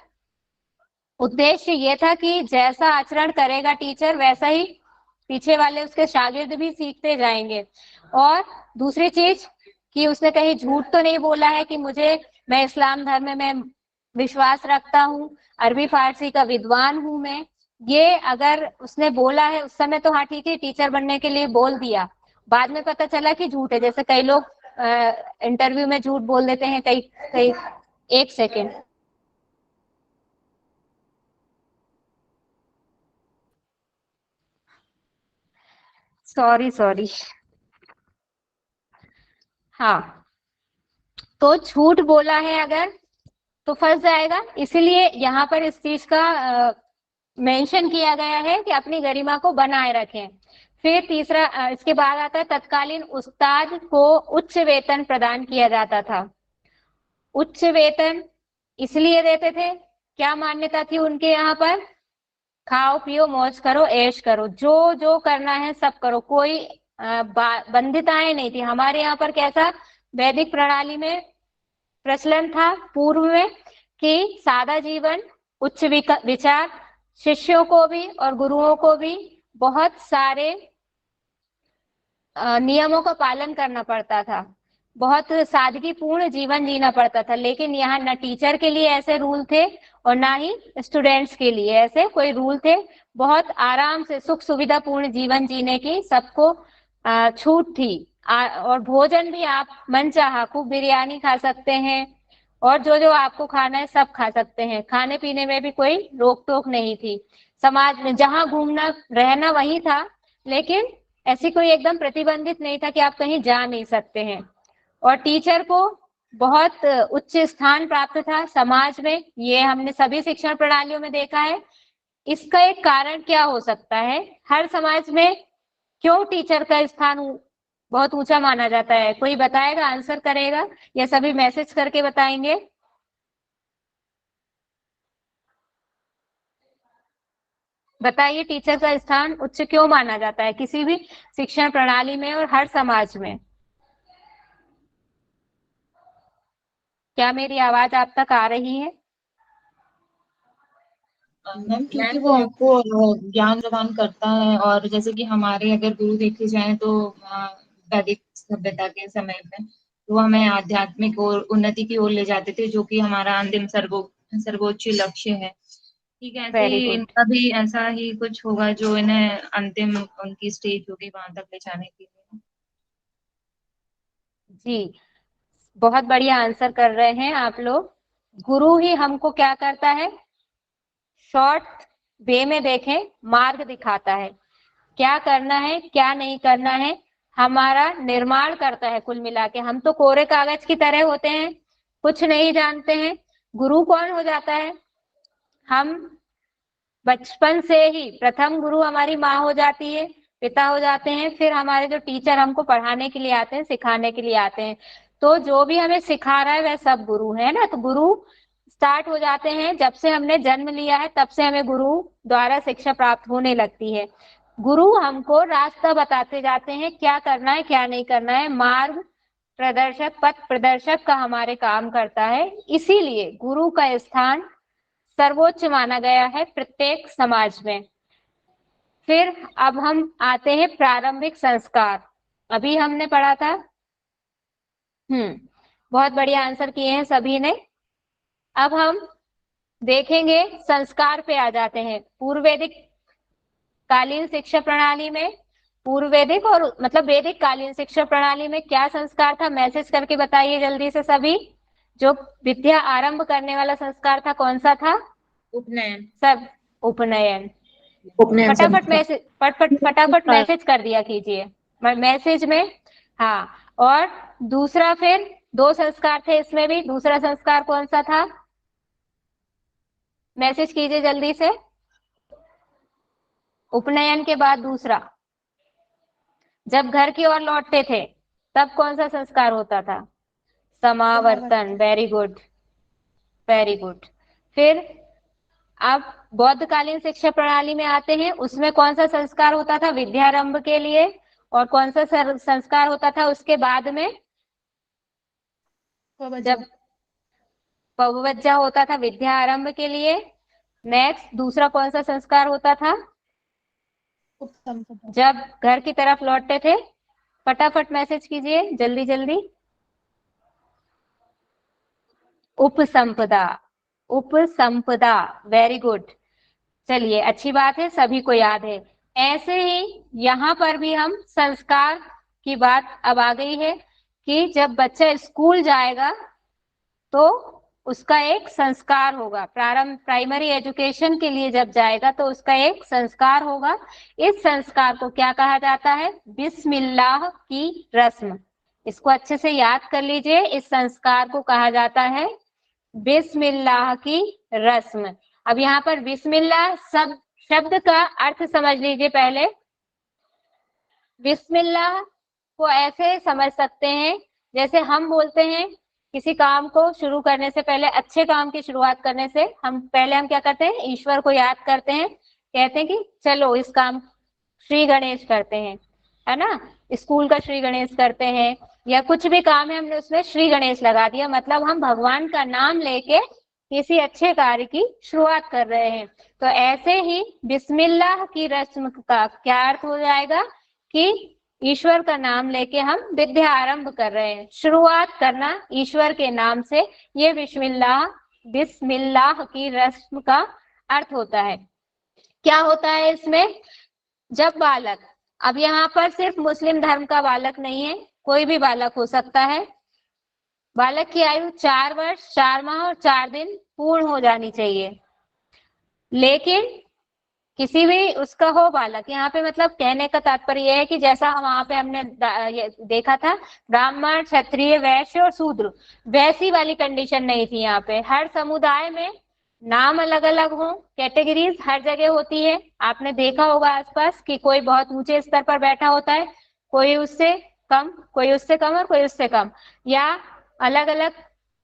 उद्देश्य ये था कि जैसा आचरण करेगा टीचर वैसा ही पीछे वाले उसके शागिर्द भी सीखते जाएंगे। और दूसरी चीज कि उसने कहीं झूठ तो नहीं बोला है कि मैं इस्लाम धर्म में विश्वास रखता हूँ, अरबी फारसी का विद्वान हूँ मैं। ये अगर उसने बोला है उस समय तो हाँ ठीक है, टीचर बनने के लिए बोल दिया, बाद में पता चला कि झूठ है। जैसे कई लोग इंटरव्यू में झूठ बोल देते हैं, कई एक सेकेंड, सॉरी, हाँ, तो झूठ बोला है अगर तो फंस जाएगा। इसीलिए यहाँ पर इस चीज का मेंशन किया गया है कि अपनी गरिमा को बनाए रखें। फिर तीसरा इसके बाद आता है तत्कालीन उस्ताद को उच्च वेतन प्रदान किया जाता था। उच्च वेतन इसलिए देते थे, क्या मान्यता थी उनके यहाँ पर, खाओ पियो मौज करो ऐश करो, जो जो करना है सब करो, कोई बंधिताएं नहीं थी। हमारे यहाँ पर कैसा वैदिक प्रणाली में प्रचलन था पूर्व में कि सादा जीवन, उच्च विचार, शिष्यों को भी और गुरुओं को भी बहुत सारे नियमों का पालन करना पड़ता था, बहुत सादगीपूर्ण जीवन जीना पड़ता था। लेकिन यहाँ न टीचर के लिए ऐसे रूल थे और ना ही स्टूडेंट्स के लिए ऐसे कोई रूल थे। बहुत आराम से सुख सुविधा पूर्ण जीवन जीने की सबको छूट थी। और भोजन भी आप मनचाहा खूब बिरयानी खा सकते हैं और जो जो आपको खाना है सब खा सकते हैं। खाने पीने में भी कोई रोक टोक नहीं थी। समाज में जहाँ घूमना रहना वही था, लेकिन ऐसी कोई एकदम प्रतिबंधित नहीं था कि आप कहीं जा नहीं सकते हैं। और टीचर को बहुत उच्च स्थान प्राप्त था समाज में, ये हमने सभी शिक्षण प्रणालियों में देखा है। इसका एक कारण क्या हो सकता है, हर समाज में क्यों टीचर का स्थान बहुत ऊंचा माना जाता है? कोई बताएगा, आंसर करेगा या सभी मैसेज करके बताएंगे? बताइए, टीचर का स्थान उच्च क्यों माना जाता है किसी भी शिक्षण प्रणाली में और हर समाज में? क्या मेरी आवाज आप तक आ रही है? मैम क्योंकि वो आपको ज्ञान प्रदान करता है, और जैसे कि हमारे अगर गुरु देखे जाएं तो वैदिक सभ्यता के समय पे वो हमें आध्यात्मिक और उन्नति की ओर ले जाते थे, जो कि हमारा अंतिम सर्वोच्च लक्ष्य है। ठीक है, ऐसे वेरी ही गुड। इनका भी ऐसा ही कुछ होगा जो इन्हें अंतिम उनकी स्टेज होगी वहां तक ले जाने के लिए। जी, बहुत बढ़िया आंसर कर रहे हैं आप लोग। गुरु ही हमको क्या करता है, शॉर्ट वे में देखें मार्ग दिखाता है, क्या करना है क्या नहीं करना है हमारा निर्माण करता है। कुल मिला के हम तो कोरे कागज की तरह होते हैं, कुछ नहीं जानते हैं। गुरु कौन हो जाता है? हम बचपन से ही प्रथम गुरु हमारी माँ हो जाती है, पिता हो जाते हैं, फिर हमारे जो टीचर हमको पढ़ाने के लिए आते हैं, सिखाने के लिए आते हैं। तो जो भी हमें सिखा रहा है वह सब गुरु है ना। तो गुरु स्टार्ट हो जाते हैं जब से हमने जन्म लिया है, तब से हमें गुरु द्वारा शिक्षा प्राप्त होने लगती है। गुरु हमको रास्ता बताते जाते हैं, क्या करना है क्या नहीं करना है। मार्ग प्रदर्शक, पथ प्रदर्शक का हमारे काम करता है। इसीलिए गुरु का स्थान सर्वोच्च माना गया है प्रत्येक समाज में। फिर अब हम आते हैं प्रारंभिक संस्कार। अभी हमने पढ़ा था, बहुत बढ़िया आंसर किए हैं सभी ने। अब हम देखेंगे संस्कार पे आ जाते हैं। पूर्व वैदिक कालीन शिक्षा प्रणाली में, पूर्व वैदिक और मतलब वैदिक कालीन शिक्षा प्रणाली में क्या संस्कार था? मैसेज करके बताइए जल्दी से सभी। जो विद्या आरंभ करने वाला संस्कार था कौन सा था? उपनयन। सब उपनयन। उपनयन फटाफट मैसेज कर दिया कीजिए मैसेज में। हाँ, और दूसरा फिर 2 संस्कार थे इसमें भी। दूसरा संस्कार कौन सा था? मैसेज कीजिए जल्दी से। उपनयन के बाद दूसरा, जब घर की ओर लौटते थे तब कौन सा संस्कार होता था? समावर्तन। Very good, very good. फिर आप बौद्धकालीन शिक्षा प्रणाली में आते हैं, उसमें कौन सा संस्कार होता था विद्यारंभ के लिए, और कौन सा संस्कार होता था उसके बाद में? जब पववज्जा होता था विद्या आरंभ के लिए। नेक्स्ट दूसरा कौन सा संस्कार होता था जब घर की तरफ लौटते थे? फटाफट मैसेज कीजिए जल्दी जल्दी। उपसंपदा, उपसंपदा। Very good. चलिए, अच्छी बात है, सभी को याद है। ऐसे ही यहाँ पर भी हम संस्कार की बात अब आ गई है कि जब बच्चा स्कूल जाएगा तो उसका एक संस्कार होगा। प्राइमरी एजुकेशन के लिए जब जाएगा तो उसका एक संस्कार होगा। इस संस्कार को क्या कहा जाता है? बिस्मिल्लाह की रस्म। इसको अच्छे से याद कर लीजिए। इस संस्कार को कहा जाता है बिस्मिल्लाह की रस्म। अब यहाँ पर बिस्मिल्लाह सब शब्द का अर्थ समझ लीजिए पहले। बिस्मिल्लाह को ऐसे समझ सकते हैं जैसे हम बोलते हैं किसी काम को शुरू करने से पहले, अच्छे काम की शुरुआत करने से हम क्या करते हैं? ईश्वर को याद करते हैं। कहते हैं कि चलो इस काम श्री गणेश करते हैं, है ना। स्कूल का श्री गणेश करते हैं, या कुछ भी काम है हमने उसमें श्री गणेश लगा दिया, मतलब हम भगवान का नाम लेके किसी अच्छे कार्य की शुरुआत कर रहे हैं। तो ऐसे ही बिस्मिल्लाह की रस्म का क्या अर्थ हो जाएगा कि ईश्वर का नाम लेके हम विद्या आरंभ कर रहे हैं, शुरुआत करना ईश्वर के नाम से। ये बिस्मिल्लाह की रस्म का अर्थ होता है। क्या होता है इसमें? जब बालक, अब यहाँ पर सिर्फ मुस्लिम धर्म का बालक नहीं है, कोई भी बालक हो सकता है। बालक की आयु 4 वर्ष 4 माह और 4 दिन पूर्ण हो जानी चाहिए। लेकिन किसी भी उसका हो बालक, यहाँ पे मतलब कहने का तात्पर्य यह है कि जैसा वहां पे हमने देखा था ब्राह्मण, क्षत्रिय, वैश्य और शूद्र, वैसी वाली कंडीशन नहीं थी। यहाँ पे हर समुदाय में नाम अलग अलग हो, कैटेगरीज हर जगह होती है। आपने देखा होगा आसपास कि कोई बहुत ऊंचे स्तर पर बैठा होता है, कोई उससे कम, कोई उससे कम और कोई उससे कम, या अलग अलग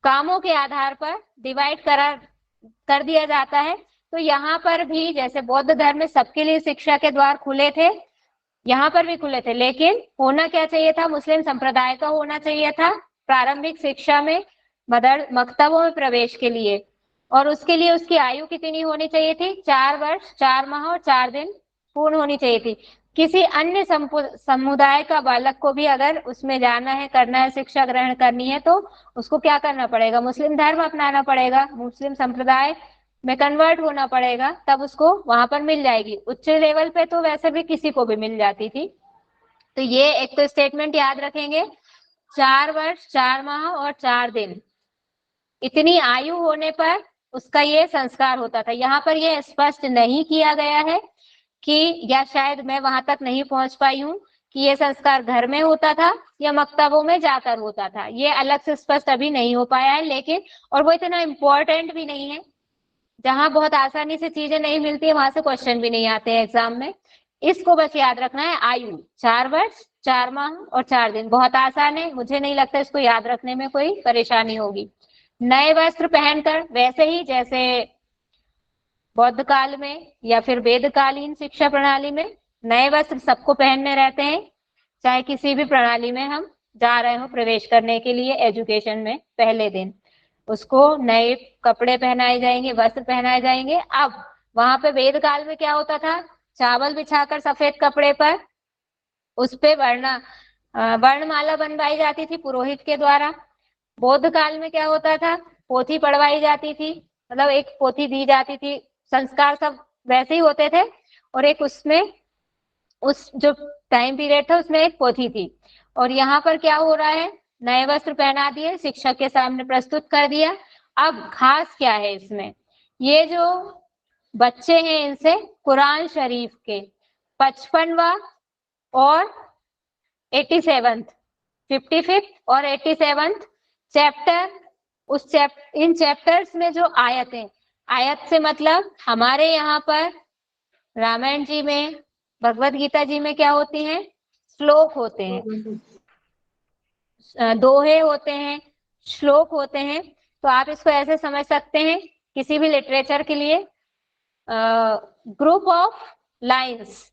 कामों के आधार पर डिवाइड कर दिया जाता है। तो यहाँ पर भी जैसे बौद्ध धर्म में सबके लिए शिक्षा के द्वार खुले थे, यहाँ पर भी खुले थे, लेकिन होना क्या चाहिए था? मुस्लिम संप्रदाय का होना चाहिए था प्रारंभिक शिक्षा में, मकतबों में प्रवेश के लिए। और उसके लिए उसकी आयु कितनी होनी चाहिए थी? 4 वर्ष 4 माह और 4 दिन पूर्ण होनी चाहिए थी। किसी अन्य समुदाय का बालक को भी अगर उसमें जाना है, करना है, शिक्षा ग्रहण करनी है, तो उसको क्या करना पड़ेगा? मुस्लिम धर्म अपनाना पड़ेगा, मुस्लिम संप्रदाय में कन्वर्ट होना पड़ेगा, तब उसको वहां पर मिल जाएगी। उच्च लेवल पे तो वैसे भी किसी को भी मिल जाती थी। तो ये एक तो स्टेटमेंट याद रखेंगे, 4 वर्ष 4 माह और 4 दिन, इतनी आयु होने पर उसका ये संस्कार होता था। यहाँ पर ये स्पष्ट नहीं किया गया है कि, या शायद मैं वहां तक नहीं पहुंच पाई हूँ कि ये संस्कार घर में होता था या मक्तबों में जाकर होता था, ये अलग से स्पष्ट अभी नहीं हो पाया है। लेकिन और वो इतना इम्पोर्टेंट भी नहीं है, जहां बहुत आसानी से चीजें नहीं मिलती है वहां से क्वेश्चन भी नहीं आते हैं एग्जाम में। इसको बस याद रखना है, आयु 4 वर्ष 4 माह और 4 दिन, बहुत आसान है, मुझे नहीं लगता इसको याद रखने में कोई परेशानी होगी। नए वस्त्र पहनकर, वैसे ही जैसे बौद्ध काल में या फिर वेदकालीन शिक्षा प्रणाली में नए वस्त्र सबको पहनने रहते हैं, चाहे किसी भी प्रणाली में हम जा रहे हो प्रवेश करने के लिए एजुकेशन में, पहले दिन उसको नए कपड़े पहनाए जाएंगे, वस्त्र पहनाए जाएंगे। अब वहां पे वेद काल में क्या होता था, चावल बिछाकर सफेद कपड़े पर उस पे वर्णमाला बनवाई जाती थी पुरोहित के द्वारा। बौद्ध काल में क्या होता था, पोथी पढ़वाई जाती थी, मतलब एक पोथी दी जाती थी, संस्कार सब वैसे ही होते थे, और एक उसमें उस जो टाइम पीरियड था उसमें एक पोथी थी। और यहाँ पर क्या हो रहा है, नए वस्त्र पहना दिए, शिक्षक के सामने प्रस्तुत कर दिया। अब खास क्या है इसमें, ये जो बच्चे हैं इनसे कुरान शरीफ के 55वां और 87th 55th और 87th चैप्टर, इन चैप्टर्स में जो आयतें, आयत से मतलब हमारे यहाँ पर रामायण जी में, भगवत गीता जी में क्या होती हैं, श्लोक होते हैं, दोहे होते हैं, श्लोक होते हैं। तो आप इसको ऐसे समझ सकते हैं, किसी भी लिटरेचर के लिए group of lines,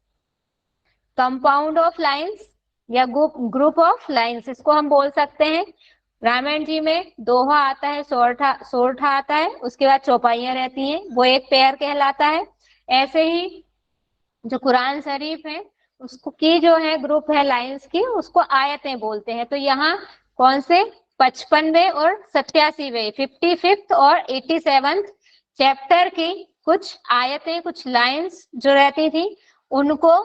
compound of lines या ग्रुप ऑफ लाइंस, इसको हम बोल सकते हैं। रामायण जी में दोहा आता है, सोरठा आता है, उसके बाद चौपाइयां रहती हैं, वो एक पेयर कहलाता है। ऐसे ही जो कुरान शरीफ है उसको की जो है ग्रुप है लाइंस की, उसको आयतें बोलते हैं। तो यहाँ कौन से 55वें और 87वें 55th और 87th चैप्टर की कुछ आयतें, कुछ लाइंस जो रहती थी उनको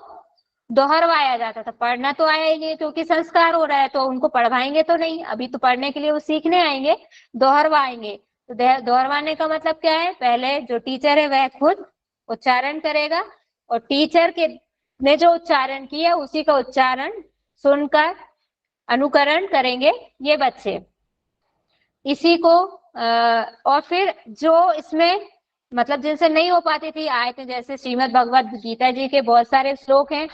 दोहरवाया जाता था। पढ़ना तो आएंगे क्योंकि संस्कार हो रहा है, तो उनको पढ़वाएंगे तो नहीं, अभी तो पढ़ने के लिए वो सीखने आएंगे, दोहरवाएंगे। तो दोहरवाने का मतलब क्या है, पहले जो टीचर है वह खुद उच्चारण करेगा और टीचर के ने जो उच्चारण किया उसी का उच्चारण सुनकर अनुकरण करेंगे ये बच्चे। इसी को और फिर जो इसमें मतलब जिनसे नहीं हो पाती थी आयतें, जैसे श्रीमद् भगवत गीता जी के बहुत सारे श्लोक हैं,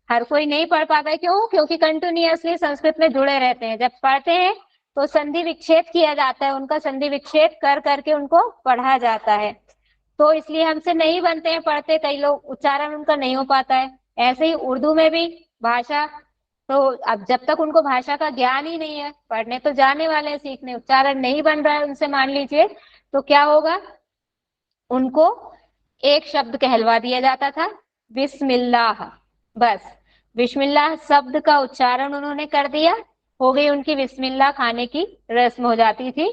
हर कोई नहीं पढ़ पाता है। क्यों? क्योंकि कंटिन्यूअसली संस्कृत में जुड़े रहते हैं, जब पढ़ते हैं तो संधि विच्छेद किया जाता है, उनका संधि विच्छेद कर करके उनको पढ़ा जाता है, तो इसलिए हमसे नहीं बनते हैं पढ़ते, कई लोग उच्चारण उनका नहीं हो पाता है। ऐसे ही उर्दू में भी भाषा, तो अब जब तक उनको भाषा का ज्ञान ही नहीं है, पढ़ने तो जाने वाले हैं सीखने, उच्चारण नहीं बन रहा है उनसे मान लीजिए, तो क्या होगा, उनको एक शब्द कहलवा दिया जाता था, बिस्मिल्लाह। बस बिस्मिल्लाह शब्द का उच्चारण उन्होंने कर दिया, हो गई उनकी बिस्मिल्लाह खाने की रस्म हो जाती थी।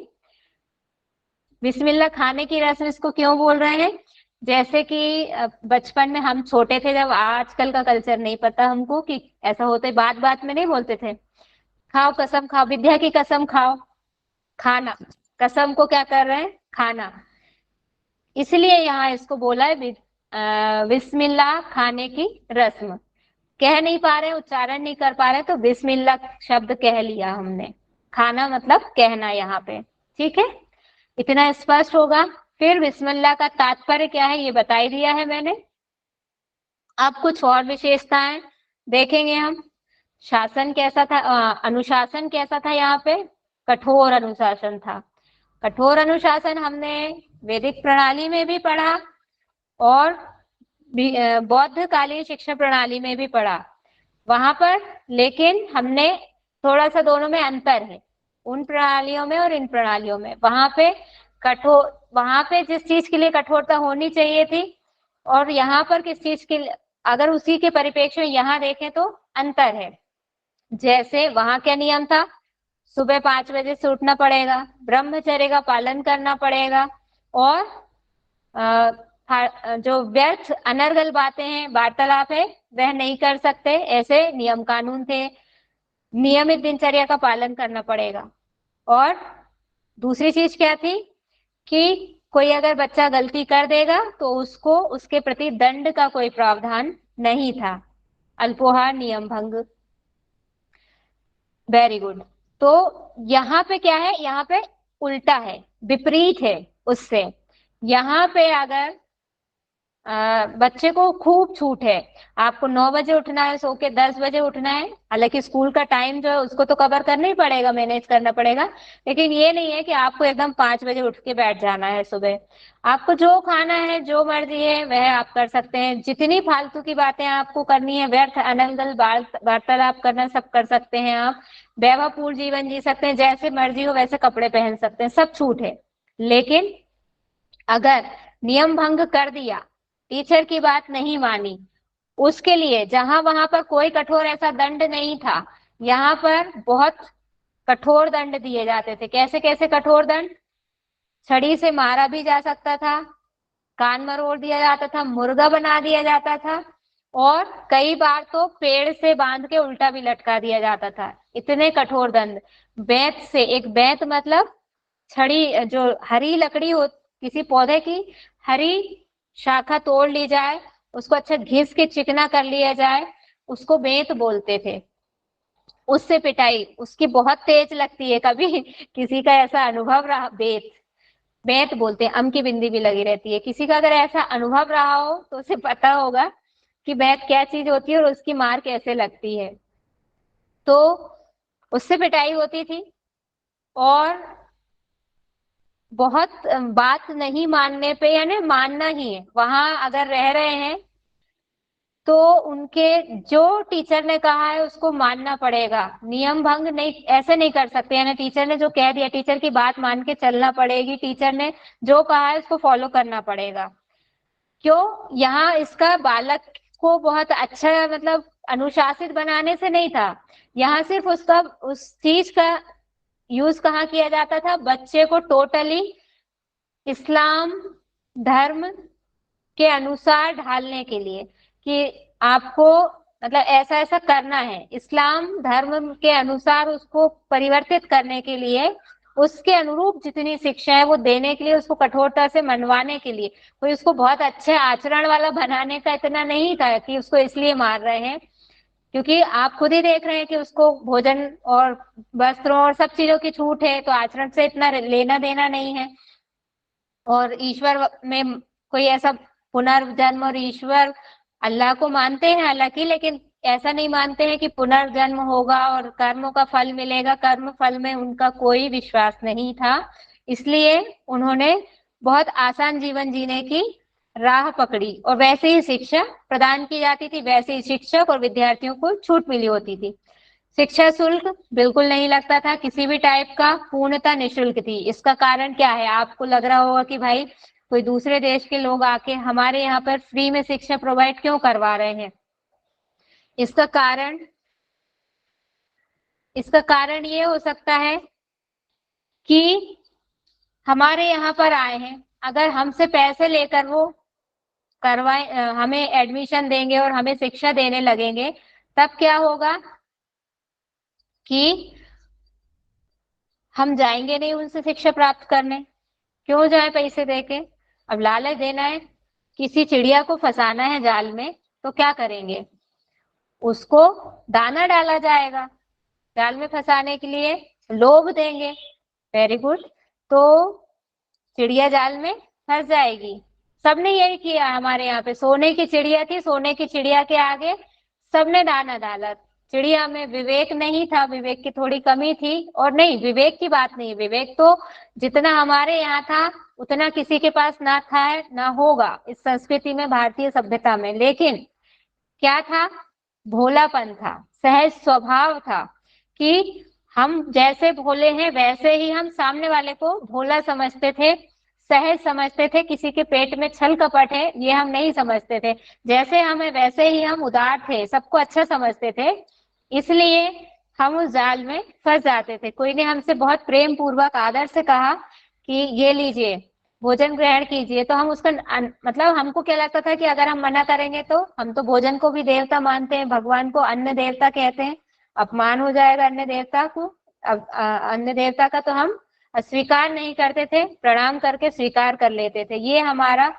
बिस्मिल्लाह खाने की रस्म इसको क्यों बोल रहे हैं, जैसे कि बचपन में हम छोटे थे जब, आजकल का कल्चर नहीं पता हमको कि ऐसा होता है, बात बात में नहीं बोलते थे, खाओ कसम खाओ, विद्या की कसम खाओ, खाना, कसम को क्या कर रहे हैं, खाना, इसलिए यहाँ इसको बोला है बिस्मिल्लाह खाने की रस्म। कह नहीं पा रहे, उच्चारण नहीं कर पा रहे, तो बिस्मिल्लाह शब्द कह लिया हमने, खाना मतलब कहना यहाँ पे, ठीक है, इतना स्पष्ट होगा। फिर बिस्मिल्लाह का तात्पर्य क्या है ये बता ही दिया है मैंने। अब कुछ और विशेषताएं देखेंगे हम। शासन कैसा था, अनुशासन कैसा था, यहाँ पे कठोर अनुशासन था। कठोर अनुशासन हमने वैदिक प्रणाली में भी पढ़ा और बौद्ध कालीन शिक्षा प्रणाली में भी पढ़ा वहां पर, लेकिन हमने थोड़ा सा दोनों में अंतर है, उन प्रणालियों में और इन प्रणालियों में। वहां पे जिस चीज के लिए कठोरता होनी चाहिए थी और यहाँ पर किस चीज के लिए, अगर उसी के परिप्रेक्ष्य में यहाँ देखें तो अंतर है। जैसे वहां क्या नियम था, सुबह 5 बजे से उठना पड़ेगा, ब्रह्मचर्य का पालन करना पड़ेगा, और जो व्यर्थ अनर्गल बातें हैं, वार्तालाप है, वह नहीं कर सकते, ऐसे नियम कानून थे। नियमित दिनचर्या का पालन करना पड़ेगा। और दूसरी चीज क्या थी कि कोई अगर बच्चा गलती कर देगा तो उसको उसके प्रति दंड का कोई प्रावधान नहीं था, अल्पोहार नियम भंग वेरी गुड। तो यहाँ पे क्या है, यहाँ पे उल्टा है, विपरीत है उससे। यहाँ पे अगर बच्चे को खूब छूट है, आपको 9 बजे उठना है, सो के 10 बजे उठना है, हालांकि स्कूल का टाइम जो है उसको तो कवर करना ही पड़ेगा, मैनेज करना पड़ेगा, लेकिन ये नहीं है कि आपको एकदम 5 बजे उठ के बैठ जाना है सुबह। आपको जो खाना है, जो मर्जी है वह आप कर सकते हैं। जितनी फालतू की बातें आपको करनी है, व्यर्थ अनर्गल वार्तालाप करना, सब कर सकते हैं आप। वैभवपूर्ण जीवन जी सकते हैं, जैसे मर्जी हो वैसे कपड़े पहन सकते हैं, सब छूट है। लेकिन अगर नियम भंग कर दिया, टीचर की बात नहीं मानी, उसके लिए जहां वहां पर कोई कठोर ऐसा दंड नहीं था, यहाँ पर बहुत कठोर दंड दिए जाते थे। कैसे कैसे कठोर दंड? छड़ी से मारा भी जा सकता था, कान मरोड़ दिया जाता था, मुर्गा बना दिया जाता था, और कई बार तो पेड़ से बांध के उल्टा भी लटका दिया जाता था। इतने कठोर दंड। बेंत से, एक बेंत मतलब छड़ी, जो हरी लकड़ी हो, किसी पौधे की हरी शाखा तोड़ ली जाए, उसको अच्छा घिस के चिकना कर लिया जाए, उसको बेंत बोलते थे। उससे पिटाई, उसकी बहुत तेज लगती है। कभी किसी का ऐसा अनुभव रहा? बेंत, बेंत बोलते हैं, अम की बिंदी भी लगी रहती है। किसी का अगर ऐसा अनुभव रहा हो तो उसे पता होगा कि बेंत क्या चीज होती है और उसकी मार कैसे लगती है। तो उससे पिटाई होती थी। और बहुत बात नहीं मानने पे, यानी मानना ही है, वहां अगर रह रहे हैं तो उनके जो टीचर ने कहा है उसको मानना पड़ेगा। नियम भंग नहीं, ऐसे नहीं कर सकते, यानी टीचर ने जो कह दिया, टीचर की बात मान के चलना पड़ेगी, टीचर ने जो कहा है उसको फॉलो करना पड़ेगा। क्यों? यहाँ इसका बालक को बहुत अच्छा, मतलब अनुशासित बनाने से नहीं था, यहाँ सिर्फ उसका, उस चीज का यूज कहाँ किया जाता था? बच्चे को टोटली इस्लाम धर्म के अनुसार ढालने के लिए, कि आपको मतलब ऐसा ऐसा करना है, इस्लाम धर्म के अनुसार उसको परिवर्तित करने के लिए, उसके अनुरूप जितनी शिक्षा है वो देने के लिए, उसको कठोरता से मनवाने के लिए। कोई उसको बहुत अच्छे आचरण वाला बनाने का इतना नहीं था कि उसको इसलिए मार रहे हैं, क्योंकि आप खुद ही देख रहे हैं कि उसको भोजन और वस्त्रों और सब चीजों की छूट है, तो आचरण से इतना लेना देना नहीं है। और ईश्वर में कोई ऐसा पुनर्जन्म, और ईश्वर अल्लाह को मानते हैं हालांकि, लेकिन ऐसा नहीं मानते हैं कि पुनर्जन्म होगा और कर्मों का फल मिलेगा। कर्म फल में उनका कोई विश्वास नहीं था, इसलिए उन्होंने बहुत आसान जीवन जीने की राह पकड़ी, और वैसे ही शिक्षा प्रदान की जाती थी, वैसे ही शिक्षक और विद्यार्थियों को छूट मिली होती थी। शिक्षा शुल्क बिल्कुल नहीं लगता था, किसी भी टाइप का, पूर्णतः निःशुल्क थी। इसका कारण क्या है? आपको लग रहा होगा कि भाई कोई दूसरे देश के लोग आके हमारे यहाँ पर फ्री में शिक्षा प्रोवाइड क्यों करवा रहे हैं? इसका कारण ये हो सकता है कि हमारे यहाँ पर आए हैं, अगर हमसे पैसे लेकर वो करवाए, हमें एडमिशन देंगे और हमें शिक्षा देने लगेंगे, तब क्या होगा कि हम जाएंगे नहीं उनसे शिक्षा प्राप्त करने। क्यों जाए पैसे देके? अब लालच देना है, किसी चिड़िया को फंसाना है जाल में, तो क्या करेंगे? उसको दाना डाला जाएगा जाल में फंसाने के लिए, लोभ देंगे। Very good. तो चिड़िया जाल में फंस जाएगी। सबने यही किया। हमारे यहाँ पे सोने की चिड़िया थी, सोने की चिड़िया के आगे सबने दाना डाला। चिड़िया में विवेक नहीं था, विवेक की थोड़ी कमी थी। और नहीं, विवेक की बात नहीं, विवेक तो जितना हमारे यहाँ था उतना किसी के पास ना था, ना होगा इस संस्कृति में, भारतीय सभ्यता में। लेकिन क्या था? भोलापन था, सहज स्वभाव था, कि हम जैसे भोले हैं वैसे ही हम सामने वाले को भोला समझते थे, सहज समझते थे। किसी के पेट में छल कपट है ये हम नहीं समझते थे। जैसे हम हैं वैसे ही हम उदार थे, सबको अच्छा समझते थे, इसलिए हम उस जाल में फंस जाते थे। कोई ने हमसे बहुत प्रेम पूर्वक आदर से कहा कि ये लीजिए, भोजन ग्रहण कीजिए, तो हम उसका मतलब हमको क्या लगता था कि अगर हम मना करेंगे तो हम तो भोजन को भी देवता मानते हैं, भगवान को अन्न देवता कहते हैं, अपमान हो जाएगा अन्न देवता को। अब अन्न देवता का तो हम स्वीकार नहीं करते थे, प्रणाम करके स्वीकार कर लेते थे। ये हमारा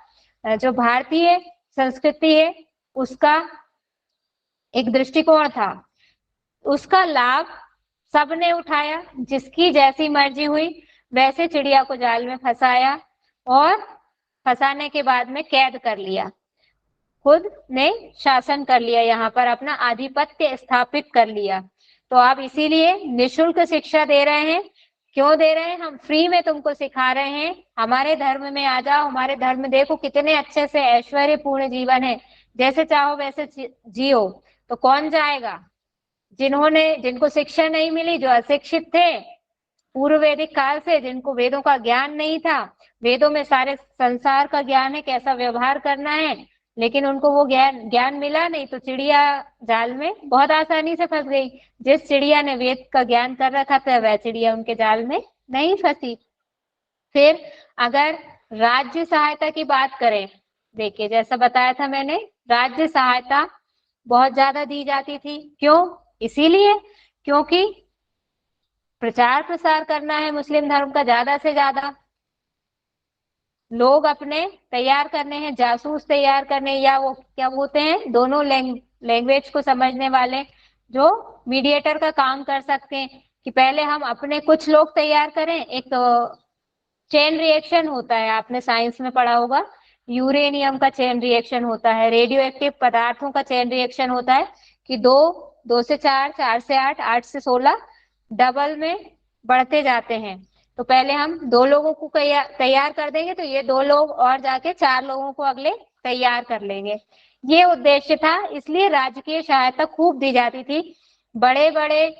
जो भारतीय संस्कृति है उसका एक दृष्टिकोण था। उसका लाभ सबने उठाया, जिसकी जैसी मर्जी हुई वैसे चिड़िया को जाल में फंसाया और फंसाने के बाद में कैद कर लिया, खुद ने शासन कर लिया, यहाँ पर अपना आधिपत्य स्थापित कर लिया। तो आप इसीलिए निशुल्क शिक्षा दे रहे हैं। क्यों दे रहे हैं? हम फ्री में तुमको सिखा रहे हैं, हमारे धर्म में आ जाओ, हमारे धर्म देखो कितने अच्छे से ऐश्वर्यपूर्ण जीवन है, जैसे चाहो वैसे जियो। तो कौन जाएगा? जिनको शिक्षा नहीं मिली, जो अशिक्षित थे पूर्व वैदिक काल से, जिनको वेदों का ज्ञान नहीं था, वेदों में सारे संसार का ज्ञान है, कैसा व्यवहार करना है, लेकिन उनको वो ज्ञान मिला नहीं, तो चिड़िया जाल में बहुत आसानी से फंस गई। जिस चिड़िया ने वेद का ज्ञान कर रखा था वह चिड़िया उनके जाल में नहीं फंसी। फिर अगर राज्य सहायता की बात करें, देखिए जैसा बताया था मैंने, राज्य सहायता बहुत ज्यादा दी जाती थी। क्यों? इसीलिए क्योंकि प्रचार प्रसार करना है मुस्लिम धर्म का ज्यादा से ज्यादा, लोग अपने तैयार करने हैं, जासूस तैयार करने, या वो क्या बोलते हैं, दोनों लैंग्वेज को समझने वाले जो मीडिएटर का काम कर सकते हैं, कि पहले हम अपने कुछ लोग तैयार करें। एक चेन रिएक्शन होता है, आपने साइंस में पढ़ा होगा, यूरेनियम का चेन रिएक्शन होता है, रेडियो एक्टिव पदार्थों का चेन रिएक्शन होता है, कि 2 से 4, 4 से 8, 8 से 16 डबल में बढ़ते जाते हैं। तो पहले हम 2 लोगों को तैयार कर देंगे, तो ये 2 लोग और जाके 4 लोगों को अगले तैयार कर लेंगे। ये उद्देश्य था, इसलिए राजकीय सहायता खूब दी जाती थी। बड़े बड़े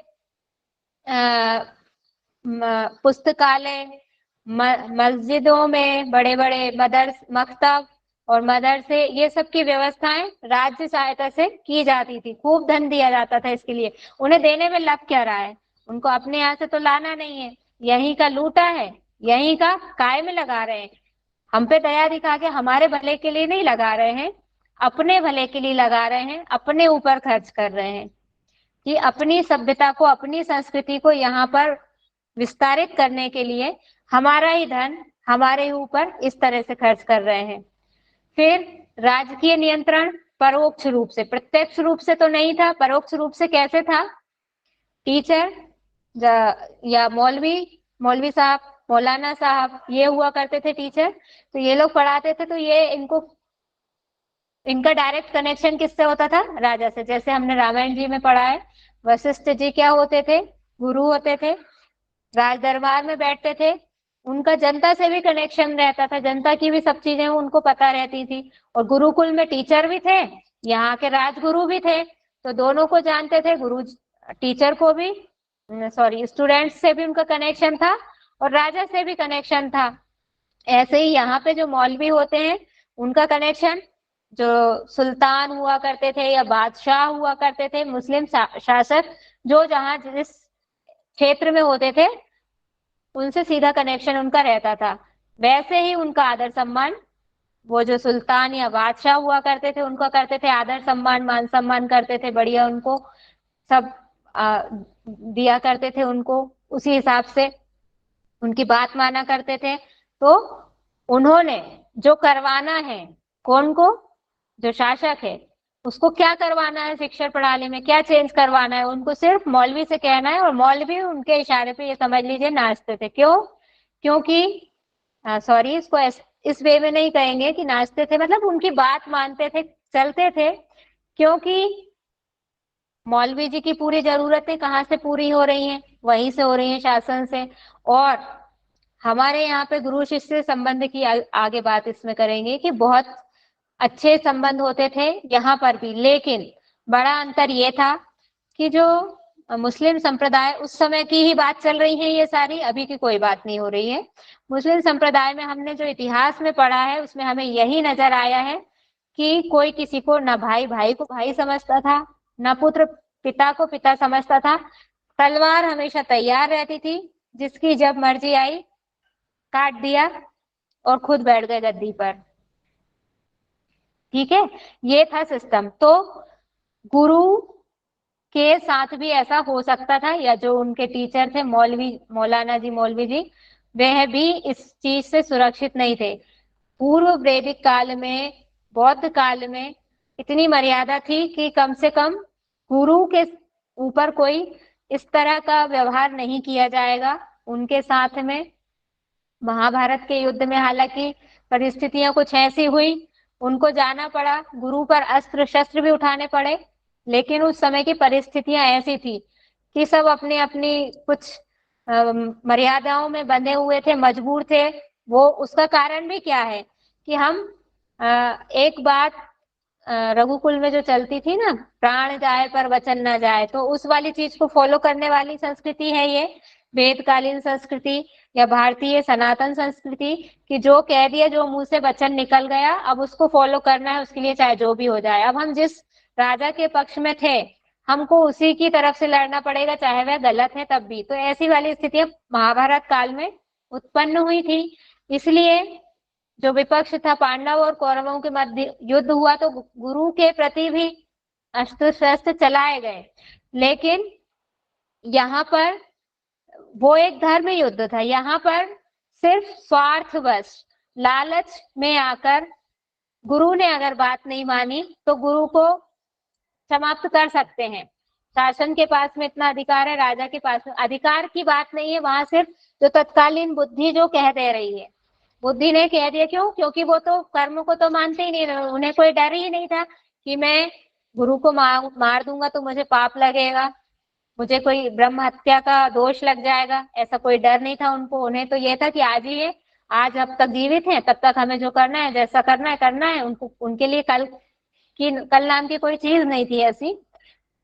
पुस्तकालय, मस्जिदों में बड़े बड़े मकतब और मदरसे, ये सब की व्यवस्थाएं राज्य सहायता से की जाती थी। खूब धन दिया जाता था इसके लिए। उन्हें देने में लग क्या रहा है? उनको अपने यहाँ से तो लाना नहीं है, यहीं का लूटा है, यहीं का काय में लगा रहे हैं। हम पे दया दिखा के हमारे भले के लिए नहीं लगा रहे हैं, अपने भले के लिए लगा रहे हैं, अपने ऊपर खर्च कर रहे हैं, कि अपनी सभ्यता को, अपनी संस्कृति को यहाँ पर विस्तारित करने के लिए हमारा ही धन हमारे ऊपर इस तरह से खर्च कर रहे हैं। फिर राजकीय नियंत्रण परोक्ष रूप से, प्रत्यक्ष रूप से तो नहीं था, परोक्ष रूप से कैसे था? टीचर या मौलवी साहब, मौलाना साहब, ये हुआ करते थे टीचर। तो ये लोग पढ़ाते थे, तो ये इनका डायरेक्ट कनेक्शन किससे होता था? राजा से। जैसे हमने रामायण जी में पढ़ा है, वशिष्ठ जी क्या होते थे? गुरु होते थे, राज दरबार में बैठते थे, उनका जनता से भी कनेक्शन रहता था, जनता की भी सब चीजें उनको पता रहती थी। और गुरुकुल में टीचर भी थे, यहाँ के राजगुरु भी थे, तो दोनों को जानते थे। टीचर को भी, सॉरी, स्टूडेंट्स से भी उनका कनेक्शन था और राजा से भी कनेक्शन था। ऐसे ही यहाँ पे जो मौलवी होते हैं, उनका कनेक्शन जो सुल्तान हुआ करते थे या बादशाह हुआ करते थे, मुस्लिम शासक, जो जहाँ जिस क्षेत्र में होते थे, उनसे सीधा कनेक्शन उनका रहता था। वैसे ही उनका आदर सम्मान, वो जो सुल्तान या बादशाह हुआ करते थे उनका करते थे, आदर सम्मान, मान सम्मान करते थे, बढ़िया उनको सब दिया करते थे, उनको उसी हिसाब से उनकी बात माना करते थे। तो उन्होंने जो करवाना है, कौन को? जो शासक है, उसको क्या करवाना है, शिक्षा प्रणाली में क्या चेंज करवाना है, उनको सिर्फ मौलवी से कहना है। और मौलवी उनके इशारे पे, ये समझ लीजिए, नाचते थे। क्यों? क्योंकि सॉरी, इसको इस वे में नहीं कहेंगे कि नाचते थे, मतलब उनकी बात मानते थे, चलते थे। क्योंकि मौलवी जी की पूरी जरूरतें कहाँ से पूरी हो रही हैं? वहीं से हो रही हैं, शासन से। और हमारे यहाँ पे गुरु शिष्य संबंध की आगे बात इसमें करेंगे कि बहुत अच्छे संबंध होते थे यहाँ पर भी, लेकिन बड़ा अंतर ये था कि जो मुस्लिम संप्रदाय, उस समय की ही बात चल रही है ये सारी, अभी की कोई बात नहीं हो रही है। मुस्लिम संप्रदाय में हमने जो इतिहास में पढ़ा है, उसमें हमें यही नजर आया है कि कोई किसी को, न भाई भाई को भाई समझता था, न पुत्र पिता को पिता समझता था। तलवार हमेशा तैयार रहती थी, जिसकी जब मर्जी आई काट दिया और खुद बैठ गए गद्दी पर। ठीक है, ये था सिस्टम। तो गुरु के साथ भी ऐसा हो सकता था, या जो उनके टीचर थे मौलाना जी, मौलवी जी, वह भी इस चीज से सुरक्षित नहीं थे। पूर्व वैदिक काल में, बौद्ध काल में, इतनी मर्यादा थी कि कम से कम गुरु के ऊपर कोई इस तरह का व्यवहार नहीं किया जाएगा उनके साथ में। महाभारत के युद्ध में हालांकि परिस्थितियां कुछ ऐसी हुई, उनको जाना पड़ा, गुरु पर अस्त्र शस्त्र भी उठाने पड़े, लेकिन उस समय की परिस्थितियां ऐसी थी कि सब अपनी अपनी कुछ मर्यादाओं में बंधे हुए थे, मजबूर थे। वो उसका कारण भी क्या है कि हम एक बात रघुकुल में जो चलती थी ना, प्राण जाए पर वचन न जाए, तो उस वाली चीज को फॉलो करने वाली संस्कृति है ये वेदकालीन संस्कृति या भारतीय सनातन संस्कृति, कि जो कह दिया, जो मुंह से वचन निकल गया, अब उसको फॉलो करना है, उसके लिए चाहे जो भी हो जाए। अब हम जिस राजा के पक्ष में थे, हमको उसी की तरफ से लड़ना पड़ेगा, चाहे वह गलत है तब भी। तो ऐसी वाली स्थितियां महाभारत काल में उत्पन्न हुई थी। इसलिए जो विपक्ष था, पांडव और कौरवों के मध्य युद्ध हुआ, तो गुरु के प्रति भी अस्त्र शस्त्र चलाए गए, लेकिन यहाँ पर वो एक धर्म युद्ध था। यहाँ पर सिर्फ स्वार्थवश लालच में आकर गुरु ने अगर बात नहीं मानी तो गुरु को समाप्त कर सकते हैं। शासन के पास में इतना अधिकार है, राजा के पास में अधिकार की बात नहीं है, वहां सिर्फ जो तत्कालीन बुद्धि जो कह दे रही है, बुद्धि ने कह दिया। क्यों? क्योंकि वो तो कर्म को तो मानते ही नहीं, उन्हें कोई डर ही नहीं था कि मैं गुरु को मार दूंगा तो मुझे पाप लगेगा, मुझे कोई ब्रह्म हत्या का दोष लग जाएगा, ऐसा कोई डर नहीं था उनको। उन्हें तो ये था कि आज ही है, आज अब तक जीवित हैं तब तक हमें जो करना है, जैसा करना है करना है। उनको, उनके लिए कल नाम की कोई चीज नहीं थी ऐसी,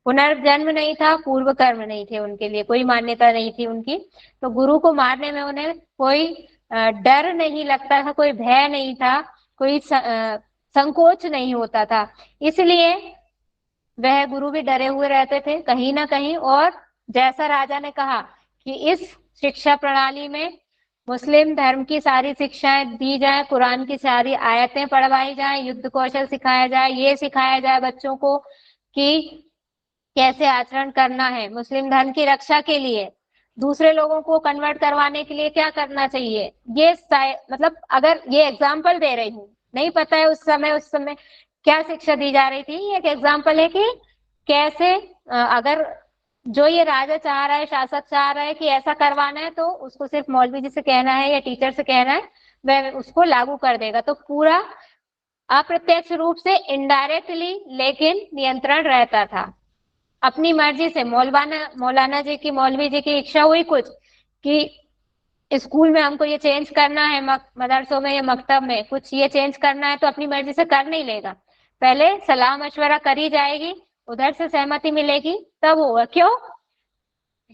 पुनर्जन्म नहीं था, पूर्व कर्म नहीं थे, उनके लिए कोई मान्यता नहीं थी उनकी। तो गुरु को मारने में उन्हें कोई डर नहीं लगता था, कोई भय नहीं था, कोई संकोच नहीं होता था। इसलिए वह गुरु भी डरे हुए रहते थे कहीं ना कहीं। और जैसा राजा ने कहा कि इस शिक्षा प्रणाली में मुस्लिम धर्म की सारी शिक्षाएं दी जाए, कुरान की सारी आयतें पढ़वाई जाए, युद्ध कौशल सिखाया जाए, ये सिखाया जाए बच्चों को कि कैसे आचरण करना है मुस्लिम धर्म की रक्षा के लिए, दूसरे लोगों को कन्वर्ट करवाने के लिए क्या करना चाहिए। ये मतलब अगर ये एग्जाम्पल दे रही हूँ, नहीं पता है उस समय क्या शिक्षा दी जा रही थी, एक एग्जाम्पल है कि कैसे अगर जो ये राजा चाह रहा है, शासक चाह रहा है कि ऐसा करवाना है, तो उसको सिर्फ मौलवी जी से कहना है या टीचर से कहना है, वह उसको लागू कर देगा। तो पूरा अप्रत्यक्ष रूप से, इनडायरेक्टली, लेकिन नियंत्रण रहता था। अपनी मर्जी से मौलाना जी की, मौलवी जी की इच्छा हुई कुछ कि स्कूल में हमको ये चेंज करना है, मदरसों में या मकतब में कुछ ये चेंज करना है, तो अपनी मर्जी से कर नहीं लेगा, पहले सलाह मशवरा करी जाएगी, उधर से सहमति मिलेगी तब होगा। क्यों?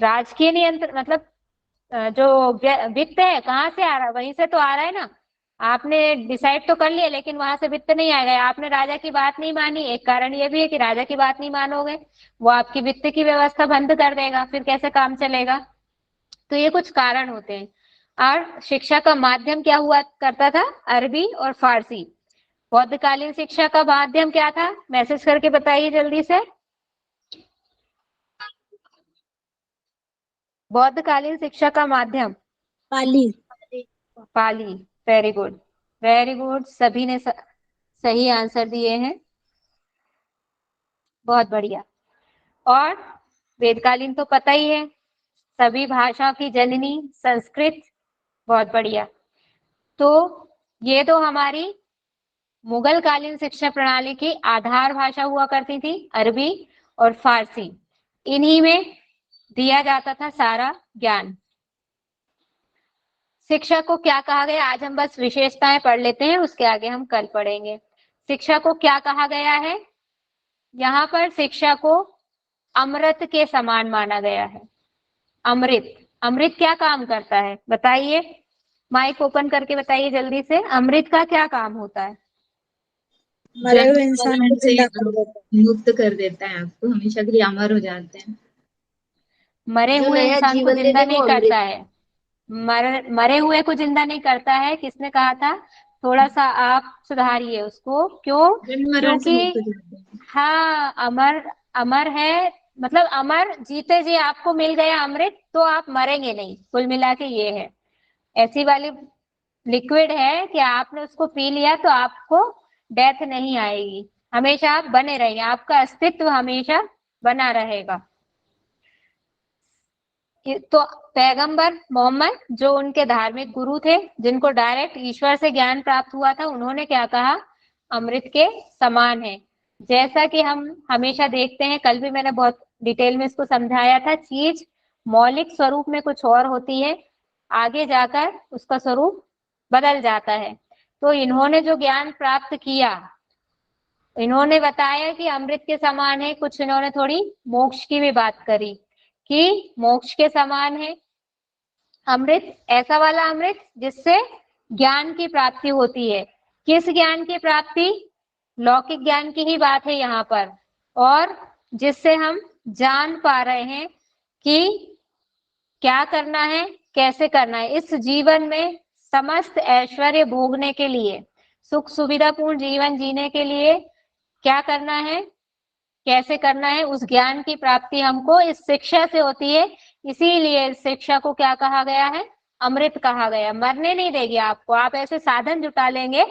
राजकीय नियंत्रण, मतलब जो वित्त है कहाँ से आ रहा है, वहीं से तो आ रहा है ना। आपने डिसाइड तो कर लिया, लेकिन वहां से वित्त नहीं आएगा। आपने राजा की बात नहीं मानी, एक कारण ये भी है कि राजा की बात नहीं मानोगे, वो आपकी वित्त की व्यवस्था बंद कर देगा, फिर कैसे काम चलेगा। तो ये कुछ कारण होते हैं। और शिक्षा का माध्यम क्या हुआ करता था? अरबी और फारसी। बौद्धकालीन शिक्षा का माध्यम क्या था? मैसेज करके बताइए जल्दी से। बौद्धकालीन शिक्षा का माध्यम पाली। पाली। वेरी गुड, वेरी गुड, सभी ने सही आंसर दिए हैं, बहुत बढ़िया। और वेदकालीन तो पता ही है, सभी भाषा की जननी संस्कृत, बहुत बढ़िया। तो ये तो हमारी मुगल कालीन शिक्षा प्रणाली की आधार भाषा हुआ करती थी, अरबी और फारसी। इन्हीं में दिया जाता था सारा ज्ञान। शिक्षा को क्या कहा गया? आज हम बस विशेषताएं पढ़ लेते हैं, उसके आगे हम कल पढ़ेंगे। शिक्षा को क्या कहा गया है? यहाँ पर शिक्षा को अमृत के समान माना गया है। अमृत, अमृत क्या काम करता है बताइए, माइक ओपन करके बताइए जल्दी से, अमृत का क्या काम होता है? मरे हुए इंसान को से जिंदा कर देता है। मुक्त कर देता है, आपको हमेशा के लिए अमर हो जाते हैं। मरे जो हुए नया इंसान को जीवन जिंदा देते नहीं वो करता अमृत। है, मरे हुए को जिंदा नहीं करता है। किसने कहा था? थोड़ा सा आप सुधारिए उसको। क्यों? जन्म मरण से क्योंकि मुक्त हो जाते हैं। हाँ, अमर, अमर है, मतलब अमर, जीते जी आपको मिल गया अमृत तो आप मरेंगे नहीं, कुल मिला के ये है। ऐसी वाली लिक्विड है कि आपने उसको पी लिया तो आपको डेथ नहीं आएगी, हमेशा आप बने रहेंगे, आपका अस्तित्व हमेशा बना रहेगा। तो पैगंबर मोहम्मद जो उनके धार्मिक गुरु थे, जिनको डायरेक्ट ईश्वर से ज्ञान प्राप्त हुआ था, उन्होंने क्या कहा? अमृत के समान है। जैसा कि हम हमेशा देखते हैं, कल भी मैंने बहुत डिटेल में इसको समझाया था, चीज मौलिक स्वरूप में कुछ और होती है, आगे जाकर उसका स्वरूप बदल जाता है। तो इन्होंने जो ज्ञान प्राप्त किया, इन्होंने बताया कि अमृत के समान है। कुछ इन्होंने थोड़ी मोक्ष की भी बात करी कि मोक्ष के समान है अमृत, ऐसा वाला अमृत जिससे ज्ञान की प्राप्ति होती है। किस ज्ञान की प्राप्ति? लौकिक ज्ञान की ही बात है यहाँ पर, और जिससे हम जान पा रहे हैं कि क्या करना है, कैसे करना है। इस जीवन में समस्त ऐश्वर्य भोगने के लिए, सुख सुविधापूर्ण जीवन जीने के लिए क्या करना है, कैसे करना है, उस ज्ञान की प्राप्ति हमको इस शिक्षा से होती है। इसीलिए इस शिक्षा को क्या कहा गया है? अमृत कहा गया। मरने नहीं देगी आपको, आप ऐसे साधन जुटा लेंगे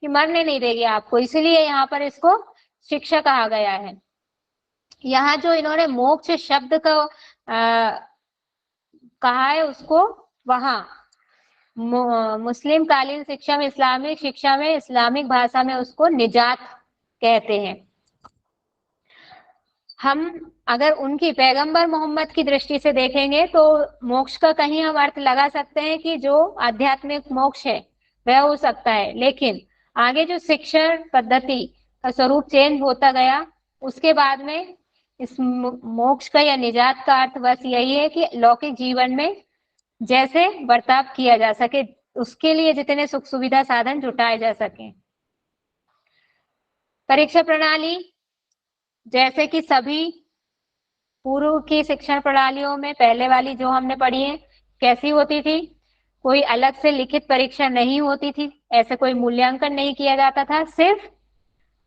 कि मरने नहीं देगी आपको, इसलिए यहाँ पर इसको शिक्षा कहा गया है। यहाँ जो इन्होंने मोक्ष शब्द को कहा है, उसको वहां मुस्लिम कालीन शिक्षा में, इस्लामिक शिक्षा में, इस्लामिक भाषा में उसको निजात कहते हैं। हम अगर उनकी पैगंबर मोहम्मद की दृष्टि से देखेंगे तो मोक्ष का कहीं हम अर्थ लगा सकते हैं कि जो आध्यात्मिक मोक्ष है वह हो सकता है, लेकिन आगे जो शिक्षण पद्धति का स्वरूप चेंज होता गया, उसके बाद में इस मोक्ष का या निजात का अर्थ बस यही है कि लौकिक जीवन में जैसे बर्ताव किया जा सके, उसके लिए जितने सुख सुविधा साधन जुटाए जा सके। परीक्षा प्रणाली जैसे कि सभी पूर्व की शिक्षण प्रणालियों में पहले वाली जो हमने पढ़ी है, कैसी होती थी? कोई अलग से लिखित परीक्षा नहीं होती थी, ऐसे कोई मूल्यांकन नहीं किया जाता था। सिर्फ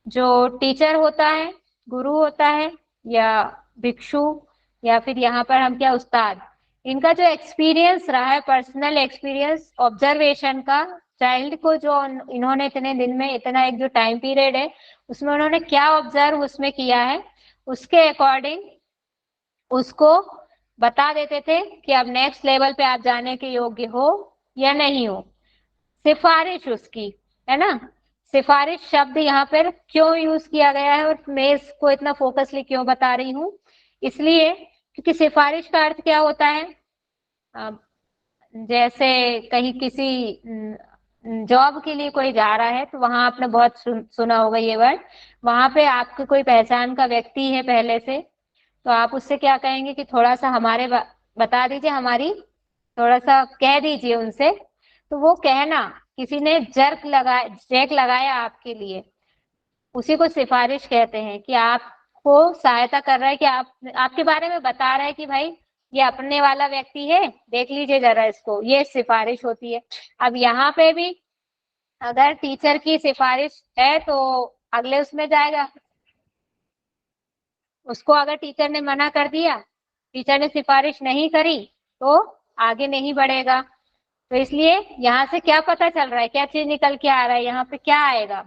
जो टीचर होता है, गुरु होता है, या भिक्षु, या फिर यहाँ पर हम क्या, उस्ताद, इनका जो एक्सपीरियंस रहा है, पर्सनल एक्सपीरियंस ऑब्जर्वेशन का, चाइल्ड को जो इन्होंने इतने दिन में, इतना एक जो टाइम पीरियड है, उसमें उन्होंने क्या ऑब्जर्व उसमें किया है, उसके अकॉर्डिंग उसको बता देते थे कि अब नेक्स्ट लेवल पे आप जाने के योग्य हो या नहीं हो। सिफारिश उसकी, है ना। सिफारिश शब्द यहाँ पर क्यों यूज किया गया है और मैं इसको इतना फोकसली क्यों बता रही हूँ? इसलिए क्योंकि सिफारिश का अर्थ क्या होता है? जैसे कहीं किसी जॉब के लिए कोई जा रहा है, तो वहां आपने बहुत सुना होगा ये वर्ड, वहां पे आपके कोई पहचान का व्यक्ति है पहले से, तो आप उससे क्या कहेंगे कि थोड़ा सा हमारे बता दीजिए, हमारी थोड़ा सा कह दीजिए उनसे। तो वो कहना, किसी ने चेक लगाया आपके लिए, उसी को सिफारिश कहते हैं, कि आपको सहायता कर रहा है, कि आपके बारे में बता रहा है कि भाई ये अपने वाला व्यक्ति है, देख लीजिए जरा इसको, ये सिफारिश होती है। अब यहाँ पे भी अगर टीचर की सिफारिश है तो अगले उसमें जाएगा, उसको अगर टीचर ने मना कर दिया, टीचर ने सिफारिश नहीं करी, तो आगे नहीं बढ़ेगा। तो इसलिए यहाँ से क्या पता चल रहा है, क्या चीज निकल के आ रहा है, यहाँ पे क्या आएगा?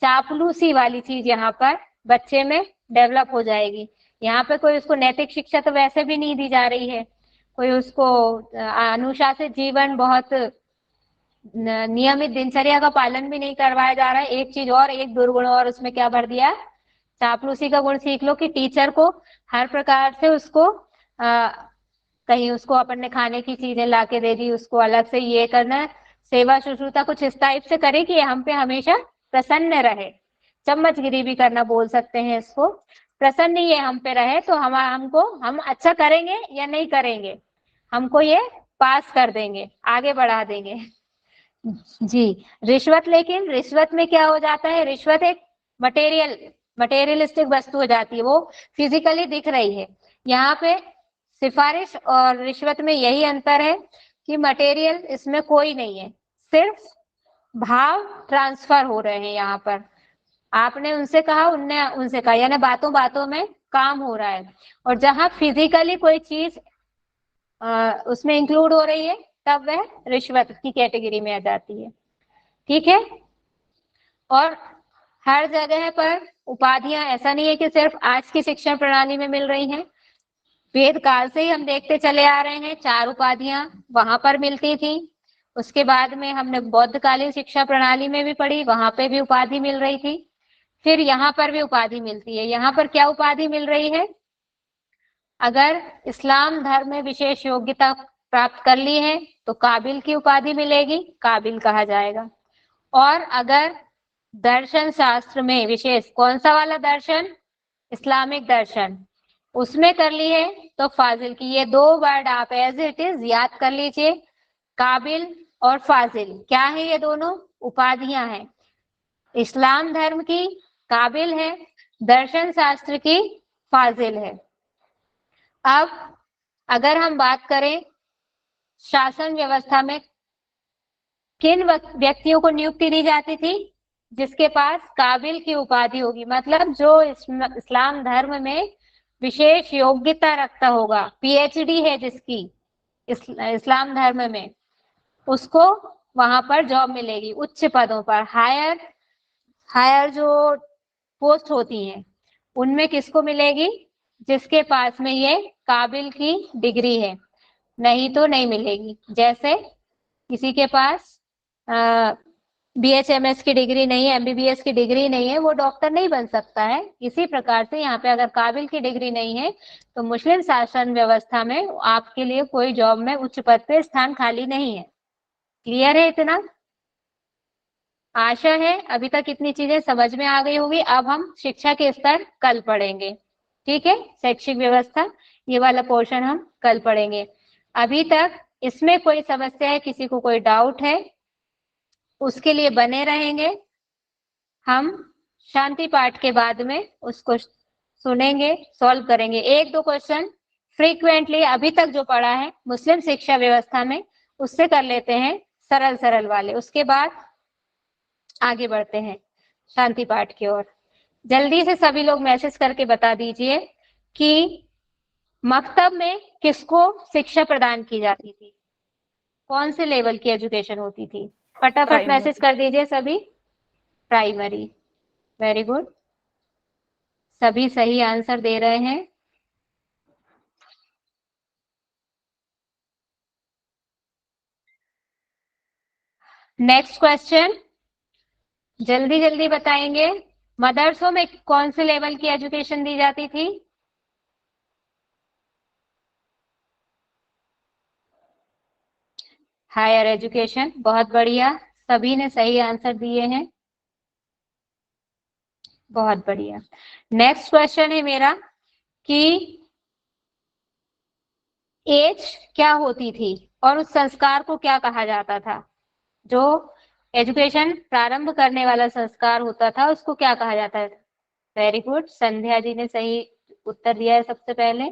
चापलूसी वाली चीज यहाँ पर बच्चे में डेवलप हो जाएगी। यहाँ पे कोई उसको नैतिक शिक्षा तो वैसे भी नहीं दी जा रही है, कोई उसको अनुशासित जीवन, बहुत नियमित दिनचर्या का पालन भी नहीं करवाया जा रहा है। एक चीज और, एक दुर्गुण और उसमें क्या भर दिया? चापलूसी का गुण सीख लो, कि टीचर को हर प्रकार से उसको कहीं उसको अपन ने खाने की चीजें ला के दे दी, उसको अलग से ये करना, सेवा शुश्रूषा कुछ इस टाइप से करे कि हम पे हमेशा प्रसन्न रहे। चम्मचगिरी भी करना बोल सकते हैं इसको। प्रसन्न ये हम पे रहे तो हम अच्छा करेंगे या नहीं करेंगे, हमको ये पास कर देंगे, आगे बढ़ा देंगे। जी। रिश्वत, लेकिन रिश्वत में क्या हो जाता है? रिश्वत एक मटेरियलिस्टिक वस्तु हो जाती है, वो फिजिकली दिख रही है। यहाँ पे सिफारिश और रिश्वत में यही अंतर है कि मटेरियल इसमें कोई नहीं है, सिर्फ भाव ट्रांसफर हो रहे हैं। यहाँ पर आपने उनसे कहा, उनने उनसे कहा, यानी बातों बातों में काम हो रहा है। और जहां फिजिकली कोई चीज उसमें इंक्लूड हो रही है, तब वह रिश्वत की कैटेगरी में आ जाती है। ठीक है। और हर जगह पर उपाधियां, ऐसा नहीं है कि सिर्फ आज की शिक्षा प्रणाली में मिल रही हैं, वेद काल से ही हम देखते चले आ रहे हैं, 4 उपाधियां वहां पर मिलती थी। उसके बाद में हमने बौद्धकालीन शिक्षा प्रणाली में भी पढ़ी, वहां पे भी उपाधि मिल रही थी। फिर यहाँ पर भी उपाधि मिलती है। यहाँ पर क्या उपाधि मिल रही है? अगर इस्लाम धर्म में विशेष योग्यता प्राप्त कर ली है तो काबिल की उपाधि मिलेगी, काबिल कहा जाएगा। और अगर दर्शन शास्त्र में विशेष, कौन सा वाला दर्शन? इस्लामिक दर्शन, उसमें कर ली है तो फाजिल की। ये 2 वर्ड आप एज इट इज याद कर लीजिए, काबिल और फाजिल। क्या है? ये दोनों उपाधियां हैं। इस्लाम धर्म की काबिल है, दर्शन शास्त्र की फाजिल है। अब अगर हम बात करें शासन व्यवस्था में किन व्यक्तियों को नियुक्ति दी जाती थी? जिसके पास काबिल की उपाधि होगी, मतलब जो इस्लाम धर्म में विशेष योग्यता रखता होगा, पीएचडी है जिसकी इस्लाम धर्म में, उसको वहां पर जॉब मिलेगी उच्च पदों पर। हायर जो पोस्ट होती हैं उनमें किसको मिलेगी? जिसके पास में ये काबिल की डिग्री है, नहीं तो नहीं मिलेगी। जैसे किसी के पास BHMS की डिग्री नहीं है, MBBS की डिग्री नहीं है, वो डॉक्टर नहीं बन सकता है। इसी प्रकार से यहाँ पे अगर काबिल की डिग्री नहीं है तो मुस्लिम शासन व्यवस्था में आपके लिए कोई जॉब में उच्च पद पे स्थान खाली नहीं है। क्लियर है इतना? आशा है अभी तक इतनी चीजें समझ में आ गई होगी। अब हम शिक्षा के स्तर कल पढ़ेंगे, ठीक है? शैक्षिक व्यवस्था ये वाला पोर्शन हम कल पढ़ेंगे। अभी तक इसमें कोई समस्या है, किसी को कोई डाउट है, उसके लिए बने रहेंगे। हम शांति पाठ के बाद में उसको सुनेंगे, सॉल्व करेंगे। 1-2 क्वेश्चन फ्रीक्वेंटली अभी तक जो पढ़ा है मुस्लिम शिक्षा व्यवस्था में, उससे कर लेते हैं सरल सरल वाले, उसके बाद आगे बढ़ते हैं शांति पाठ की ओर। जल्दी से सभी लोग मैसेज करके बता दीजिए कि मकतब में किसको शिक्षा प्रदान की जाती थी, कौन से लेवल की एजुकेशन होती थी? फटाफट मैसेज कर दीजिए सभी। प्राइमरी, वेरी गुड, सभी सही आंसर दे रहे हैं। नेक्स्ट क्वेश्चन, जल्दी जल्दी बताएंगे। मदरसों में कौन से लेवल की एजुकेशन दी जाती थी? हायर एजुकेशन, बहुत बढ़िया, सभी ने सही आंसर दिए हैं, बहुत बढ़िया। नेक्स्ट क्वेश्चन है मेरा कि एज क्या होती थी और उस संस्कार को क्या कहा जाता था? जो एजुकेशन प्रारंभ करने वाला संस्कार होता था उसको क्या कहा जाता है? वेरी गुड, संध्या जी ने सही उत्तर दिया है सबसे पहले।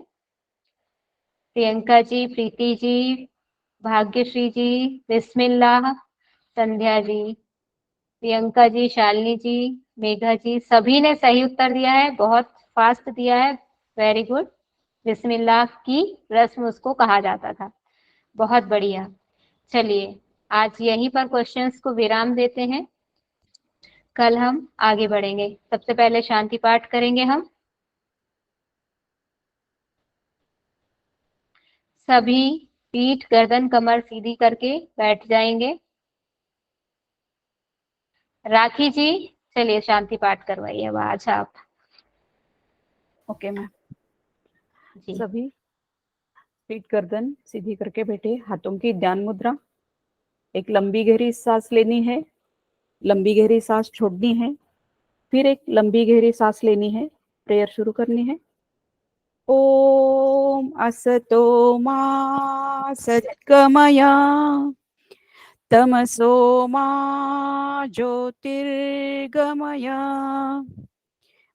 प्रियंका जी, प्रीति जी, भाग्यश्री जी, बिस्मिल्लाह, संध्या जी, प्रियंका जी, शालिनी जी, मेघा जी, सभी ने सही उत्तर दिया है, बहुत फास्ट दिया है, वेरी गुड। बिस्मिल्लाह की रस्म उसको कहा जाता था, बहुत बढ़िया। चलिए आज यहीं पर क्वेश्चंस को विराम देते हैं, कल हम आगे बढ़ेंगे। सबसे पहले शांति पाठ करेंगे हम सभी। पीठ गर्दन कमर सीधी करके बैठ जाएंगे। राखी जी चलिए शांति पाठ करवाइए अब आज आप। Okay ma'am. जी सभी पीठ गर्दन सीधी करके बैठे, हाथों की ध्यान मुद्रा। एक लंबी गहरी सांस लेनी है, लंबी गहरी सांस छोड़नी है, फिर एक लंबी गहरी सांस लेनी है। प्रेयर शुरू करनी है। ओम असतो मा सद्गमया तमसो मा ज्योतिर्गमया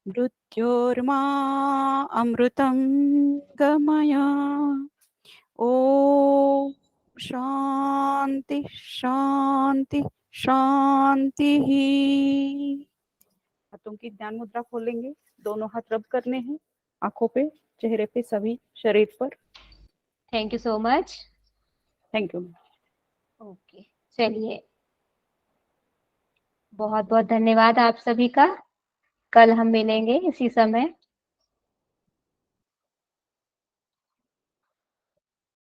मृत्योर्मा अमृतं गमया। ओम शांति शांति शांति। हाथों की ध्यान मुद्रा खोलेंगे, दोनों हाथ रब करने हैं आंखों पे, चेहरे पे, सभी शरीर पर। Thank you so much. Thank you. Okay चलिए, बहुत बहुत धन्यवाद आप सभी का। कल हम मिलेंगे इसी समय।